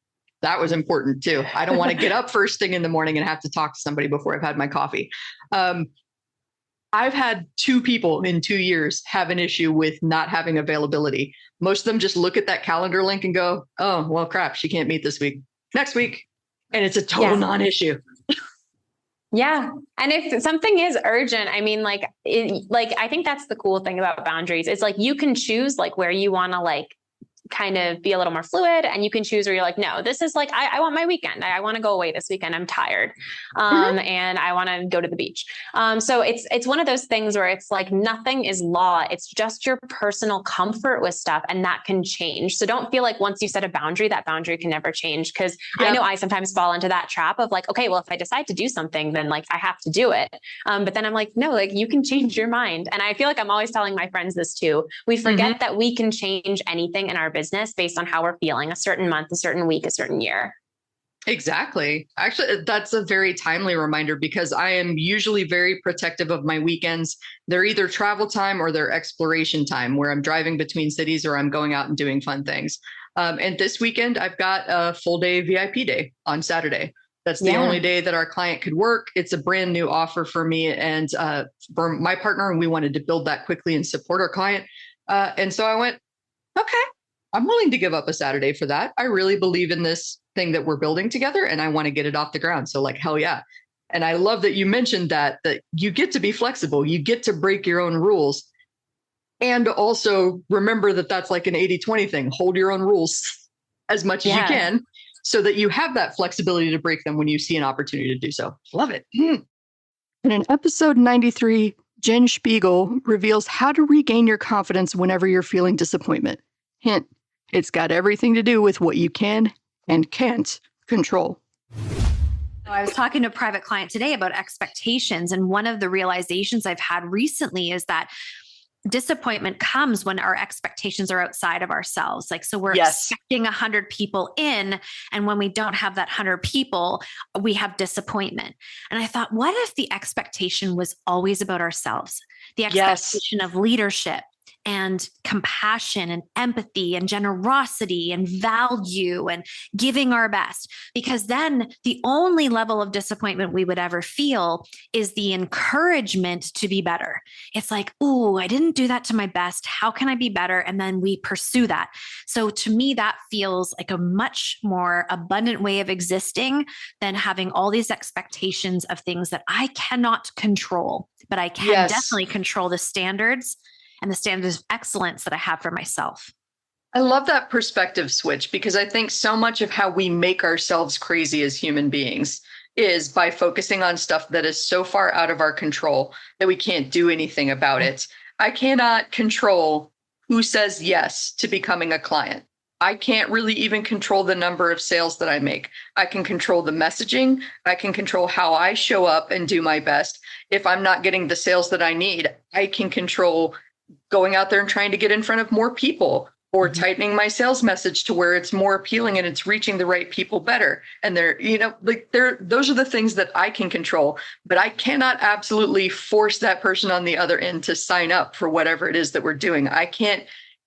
that was important too. I don't want to get up first thing in the morning and have to talk to somebody before I've had my coffee. I've had 2 people in 2 years have an issue with not having availability. Most of them just look at that calendar link and go, oh, well, crap, she can't meet this week, next week. And it's a total non-issue.
Yeah. And if something is urgent, I mean, I think that's the cool thing about boundaries. It's like, you can choose like where you want to kind of be a little more fluid, and you can choose where you're like, no, this is like, I want my weekend. I want to go away this weekend. I'm tired. And I want to go to the beach. So it's one of those things where it's like, nothing is law. It's just your personal comfort with stuff, and that can change. So don't feel like once you set a boundary, that boundary can never change. Cause I know I sometimes fall into that trap of like, okay, well, if I decide to do something, then like I have to do it. But then I'm like, no, like you can change your mind. And I feel like I'm always telling my friends this too. We forget that we can change anything in our business based on how we're feeling a certain month, a certain week, a certain year.
Exactly. Actually, that's a very timely reminder because I am usually very protective of my weekends. They're either travel time or they're exploration time where I'm driving between cities or I'm going out and doing fun things. And this weekend, I've got a full day VIP day on Saturday. That's the only day that our client could work. It's a brand new offer for me and for my partner, and we wanted to build that quickly and support our client. And so I went, okay, I'm willing to give up a Saturday for that. I really believe in this thing that we're building together and I want to get it off the ground. So like, hell yeah. And I love that you mentioned that you get to be flexible. You get to break your own rules. And also remember that that's like an 80-20 thing. Hold your own rules as much as you can so that you have that flexibility to break them when you see an opportunity to do so. Love it. And in episode 93, Jen Spiegel reveals how to regain your confidence whenever you're feeling disappointment. Hint, it's got everything to do with what you can and can't control.
I was talking to a private client today about expectations. And one of the realizations I've had recently is that disappointment comes when our expectations are outside of ourselves. Like, so we're expecting 100 people in. And when we don't have that 100 people, we have disappointment. And I thought, what if the expectation was always about ourselves? The expectation of leadership and compassion and empathy and generosity and value and giving our best, because then the only level of disappointment we would ever feel is the encouragement to be better. It's like, oh, I didn't do that to my best. How can I be better? And then we pursue that. So to me, that feels like a much more abundant way of existing than having all these expectations of things that I cannot control, but I can definitely control the standards and the standards of excellence that I have for myself.
I love that perspective switch because I think so much of how we make ourselves crazy as human beings is by focusing on stuff that is so far out of our control that we can't do anything about it. I cannot control who says yes to becoming a client. I can't really even control the number of sales that I make. I can control the messaging. I can control how I show up and do my best. If I'm not getting the sales that I need, I can control going out there and trying to get in front of more people, or tightening my sales message to where it's more appealing and it's reaching the right people better. And those are the things that I can control, but I cannot absolutely force that person on the other end to sign up for whatever it is that we're doing. I can't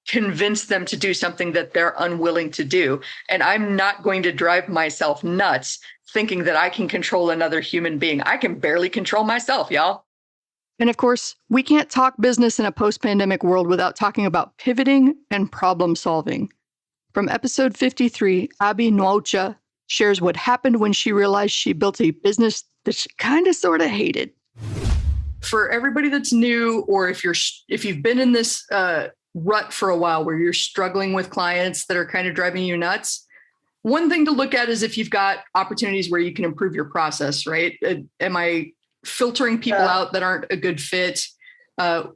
convince them to do something that they're unwilling to do. And I'm not going to drive myself nuts thinking that I can control another human being. I can barely control myself, y'all. And of course, we can't talk business in a post-pandemic world without talking about pivoting and problem solving. From episode 53, Abby Nwaucha shares what happened when she realized she built a business that she kind of sort of hated. For everybody that's new, or if you've been in this rut for a while where you're struggling with clients that are kind of driving you nuts, one thing to look at is if you've got opportunities where you can improve your process, right? Am I filtering people out that aren't a good fit?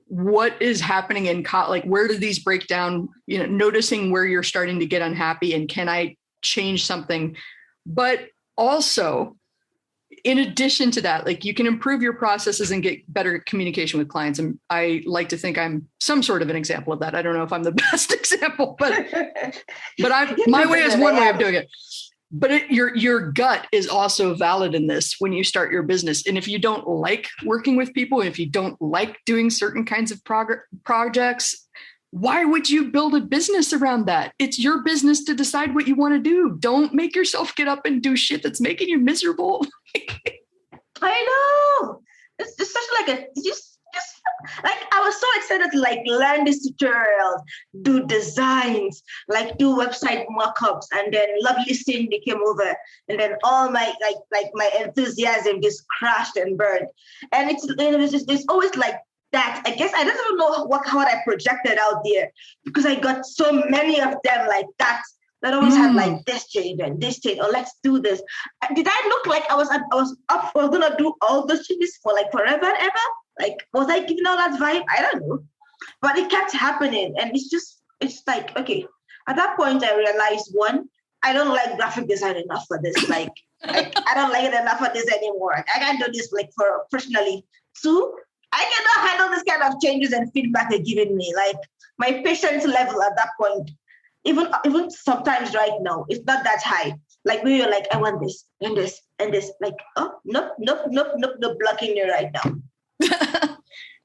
What is happening in where do these break down? Noticing where you're starting to get unhappy, and can I change something? But also, in addition to that, you can improve your processes and get better communication with clients. And I like to think I'm some sort of an example of that. I don't know if I'm the best example, but my way is one way of doing it. But your gut is also valid in this when you start your business. And if you don't like working with people, and if you don't like doing certain kinds of projects, why would you build a business around that? It's your business to decide what you want to do. Don't make yourself get up and do shit that's making you miserable.
I know. It's such I was so excited to learn these tutorials, do designs, do website mockups, and then Lovely Cindy came over, and then all my my enthusiasm just crashed and burned. And it's always that. I guess I don't even know what I projected out there, because I got so many of them like that. That always had this change and this change, or let's do this. Did I look like I was gonna do all those changes for forever and ever? Was I giving all that vibe? I don't know. But it kept happening. And it's okay. At that point I realized, one, I don't like graphic design enough for this. I don't like it enough for this anymore. I can't do this for professionally. Two, I cannot handle this kind of changes and feedback they're giving me. My patience level at that point, even sometimes right now, it's not that high. We were I want this and this and this. Oh, nope, blocking you right now.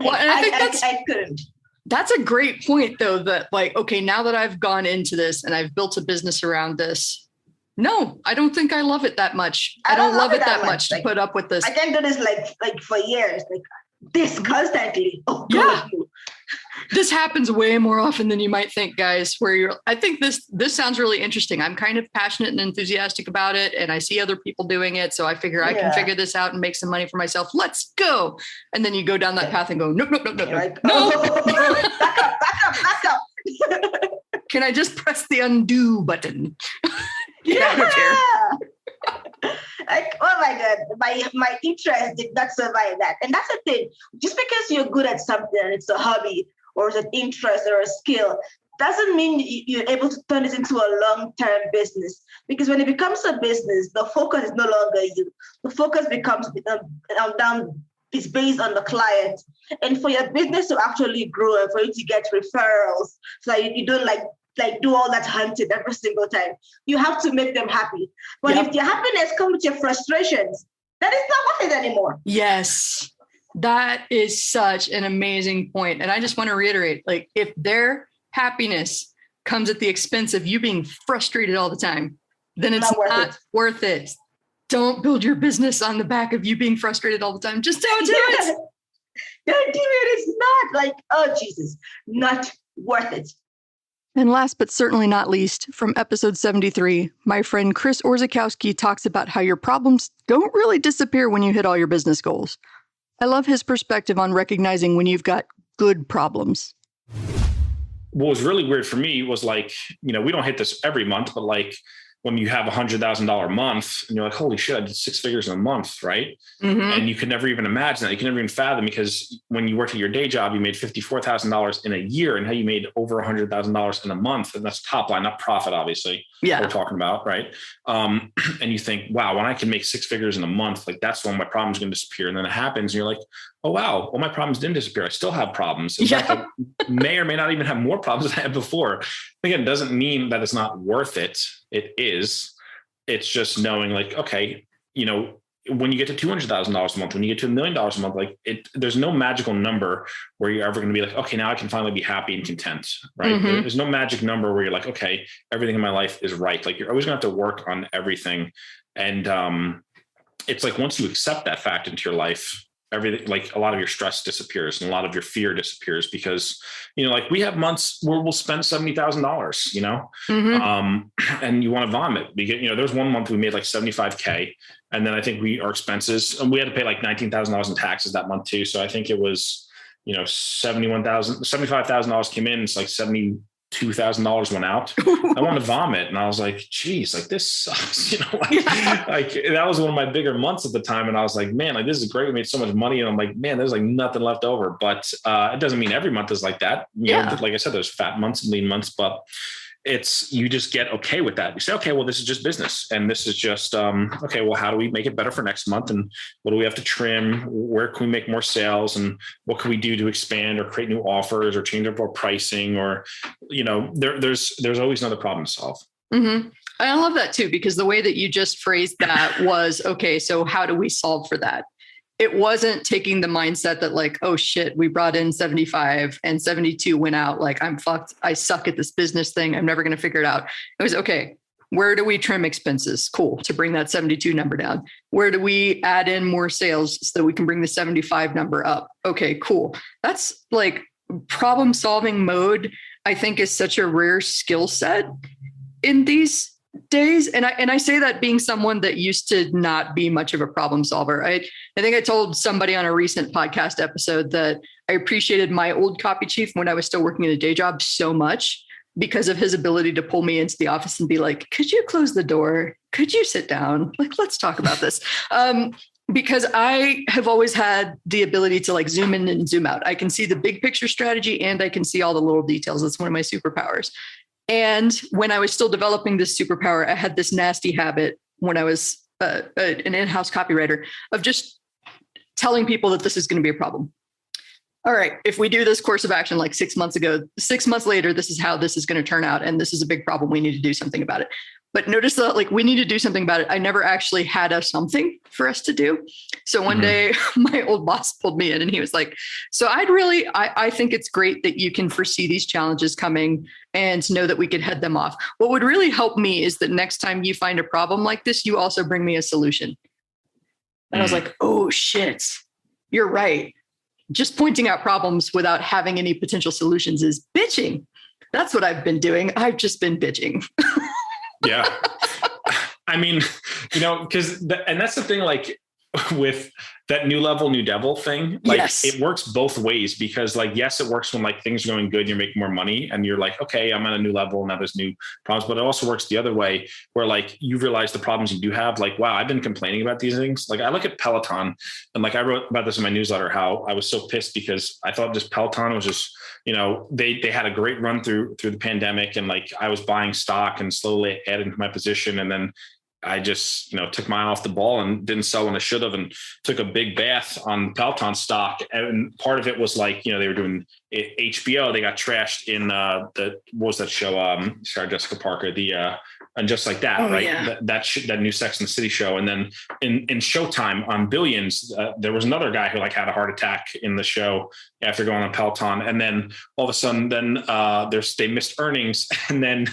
Well, and I think
I couldn't.
That's a great point, though, that okay, now that I've gone into this and I've built a business around this, no, I don't think I love it that much. I don't love it that much to put up with this.
I can't do this for years, this constantly. Oh,
yeah. This happens way more often than you might think, guys, I think this sounds really interesting. I'm kind of passionate and enthusiastic about it, and I see other people doing it. So I figure I can figure this out and make some money for myself. Let's go. And then you go down that path and go, nope. No. Back up. Can I just press the undo button? Get out of here.
Oh my God, my interest did not survive that. And that's the thing. Just because you're good at something, it's a hobby or it's an interest or a skill, doesn't mean you're able to turn it into a long-term business. Because when it becomes a business, the focus is no longer you. The focus becomes it's based on the client. And for your business to actually grow and for you to get referrals, so you don't do all that hunting every single time. You have to make them happy. But if your happiness comes with your frustrations, then it's not worth it anymore.
Yes, that is such an amazing point. And I just want to reiterate, if their happiness comes at the expense of you being frustrated all the time, then it's not worth it. Don't build your business on the back of you being frustrated all the time. Just don't do it.
Don't do it. It's not oh Jesus, not worth it.
And last but certainly not least, from episode 73, my friend Chris Orzechowski talks about how your problems don't really disappear when you hit all your business goals. I love his perspective on recognizing when you've got good problems.
What was really weird for me was we don't hit this every month, but
when you have $100,000 a month and you're like, holy shit, I did 6 figures in a month. Right. And you could never even imagine that. You can never even fathom, because when you worked at your day job, you made $54,000 in a year, and how you made over $100,000 in a month. And that's top line, not profit, obviously.
Yeah.
We're talking about. Right. And you think, wow, when I can make 6 figures in a month, like that's when my problems are going to disappear. And then it happens and you're like, oh, wow, all my problems didn't disappear. I still have problems. In fact, I may or may not even have more problems than I had before. Again, it doesn't mean that it's not worth it. It is. It's just knowing, like, okay, you know, when you get to $200,000 a month, when you get to $1 million a month, like there's no magical number where you're ever going to be like, okay, now I can finally be happy and content, right? There's no magic number where you're like, okay, everything in my life is right. Like you're always going to have to work on everything. And it's like, once you accept that fact into your life, everything, like a lot of your stress disappears and a lot of your fear disappears, because, you know, like we have months where we'll spend $70,000, you know, and you want to vomit. We get, you know, there's one month we made like 75K. And then I think our expenses, and we had to pay like $19,000 in taxes that month too. So I think it was, you know, $75,000 came in. It's like $72,000 went out. I wanted to vomit. And I was like, geez, like this sucks. You know, like that was one of my bigger months at the time. And I was like, man, like this is great. We made so much money. And I'm like, man, there's like nothing left over. But it doesn't mean every month is like that. You know, like I said, there's fat months and lean months, but you just get okay with that. You say, okay, well, this is just business. And this is just, okay, well, how do we make it better for next month? And what do we have to trim? Where can we make more sales? And what can we do to expand or create new offers or change up our pricing? Or, you know, there's always another problem to solve.
I love that too, because the way that you just phrased that was, okay, so how do we solve for that? It wasn't taking the mindset that like, oh shit, we brought in 75 and 72 went out. Like I'm fucked. I suck at this business thing. I'm never going to figure it out. It was okay. Where do we trim expenses? Cool. To bring that 72 number down. Where do we add in more sales so that we can bring the 75 number up? Okay, cool. That's like problem solving mode. I think is such a rare skill set in these days. And I say that being someone that used to not be much of a problem solver. I think I told somebody on a recent podcast episode that I appreciated my old copy chief when I was still working in a day job so much because of his ability to pull me into the office and be like, could you close the door? Could you sit down? Like, let's talk about this. Because I have always had the ability to like zoom in and zoom out. I can see the big picture strategy and I can see all the little details. That's one of my superpowers. And when I was still developing this superpower, I had this nasty habit when I was an in-house copywriter of just telling people that this is going to be a problem. All right, if we do this course of action like 6 months ago, 6 months later, this is how this is going to turn out. And this is a big problem. We need to do something about it. But notice that like we need to do something about it. I never actually had something for us to do. So one day my old boss pulled me in and he was like, so I think it's great that you can foresee these challenges coming and know that we could head them off. What would really help me is that next time you find a problem like this, you also bring me a solution. And I was like, oh shit, you're right. Just pointing out problems without having any potential solutions is bitching. That's what I've been doing. I've just been bitching.
Yeah. I mean, you know, and that's the thing, like with that new level, new devil thing, like it works both ways because like, yes, it works when like things are going good, you're making more money and you're like, okay, I'm at a new level. Now there's new problems, but it also works the other way where like you realize the problems you do have, like, wow, I've been complaining about these things. Like I look at Peloton and like I wrote about this in my newsletter, how I was so pissed because I thought this Peloton was just, you know, they had a great run through the pandemic and like I was buying stock and slowly adding to my position. And then I just, you know, took my eye off the ball and didn't sell when I should have and took a big bath on Peloton stock. And part of it was like, you know, they were doing HBO. They got trashed in what was that show? Sarah Jessica Parker, and Just Like That, right? Yeah. That new Sex and the City show. And then in Showtime on Billions, there was another guy who like had a heart attack in the show after going on Peloton. And then all of a sudden, they missed earnings, and then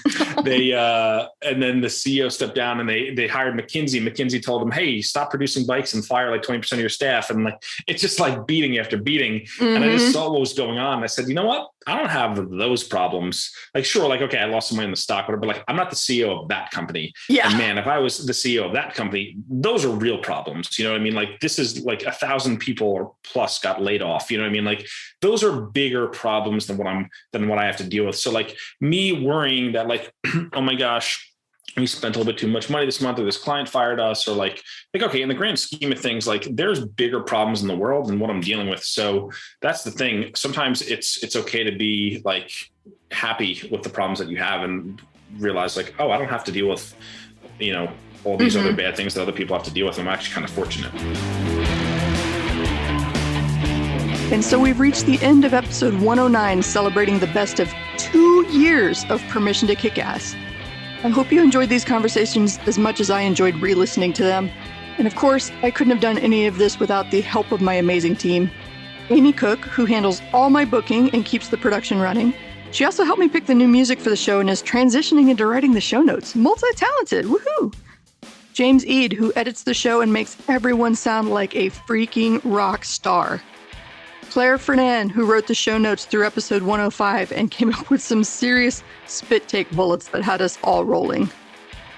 and then the CEO stepped down and they hired McKinsey. McKinsey told them, "Hey, stop producing bikes and fire like 20% of your staff." And like it's just like beating after beating. And I just saw what was going on. I said, you know what? I don't have those problems. Like, sure, like, okay, I lost some money in the stock, whatever, but like, I'm not the CEO of that company. Yeah. And man, if I was the CEO of that company, those are real problems. You know what I mean? Like, this is like 1,000 people or plus got laid off. You know what I mean? Like, those are bigger problems than what I have to deal with. So like me worrying that like, oh my gosh, we spent a little bit too much money this month, or this client fired us, or like, okay, in the grand scheme of things, like there's bigger problems in the world than what I'm dealing with. So that's the thing. Sometimes it's okay to be like happy with the problems that you have and realize like, oh, I don't have to deal with, all these other bad things that other people have to deal with. I'm actually kind of fortunate.
And so we've reached the end of episode 109, celebrating the best of 2 years of Permission to Kick Ass. I hope you enjoyed these conversations as much as I enjoyed re-listening to them. And of course, I couldn't have done any of this without the help of my amazing team. Amy Cook, who handles all my booking and keeps the production running. She also helped me pick the new music for the show and is transitioning into writing the show notes. Multi-talented, woohoo! James Eade, who edits the show and makes everyone sound like a freaking rock star. Claire Fernan, who wrote the show notes through episode 105 and came up with some serious spit take bullets that had us all rolling.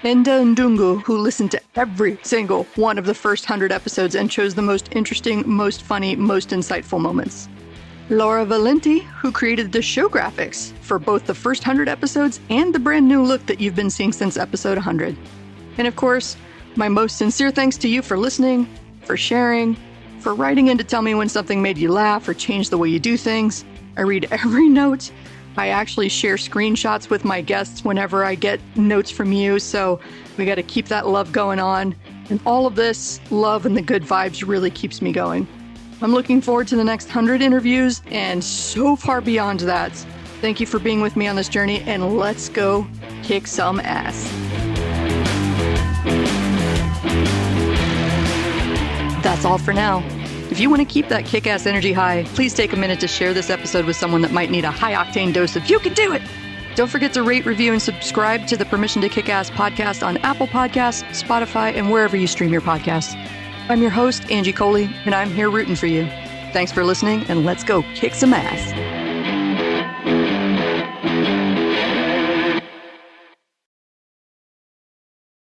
Enda Ndungu, who listened to every single one of the first 100 episodes and chose the most interesting, most funny, most insightful moments. Laura Valenti, who created the show graphics for both the first 100 episodes and the brand new look that you've been seeing since episode 100. And of course, my most sincere thanks to you for listening, for sharing, for writing in to tell me when something made you laugh or changed the way you do things. I read every note. I actually share screenshots with my guests whenever I get notes from you, so we got to keep that love going on. And all of this love and the good vibes really keeps me going. I'm looking forward to the next 100 interviews and so far beyond that. Thank you for being with me on this journey, and let's go kick some ass. That's all for now. If you want to keep that kick-ass energy high, please take a minute to share this episode with someone that might need a high-octane dose of "you can do it." Don't forget to rate, review, and subscribe to the Permission to Kick Ass podcast on Apple Podcasts, Spotify, and wherever you stream your podcasts. I'm your host, Angie Coley, and I'm here rooting for you. Thanks for listening, and let's go kick some ass.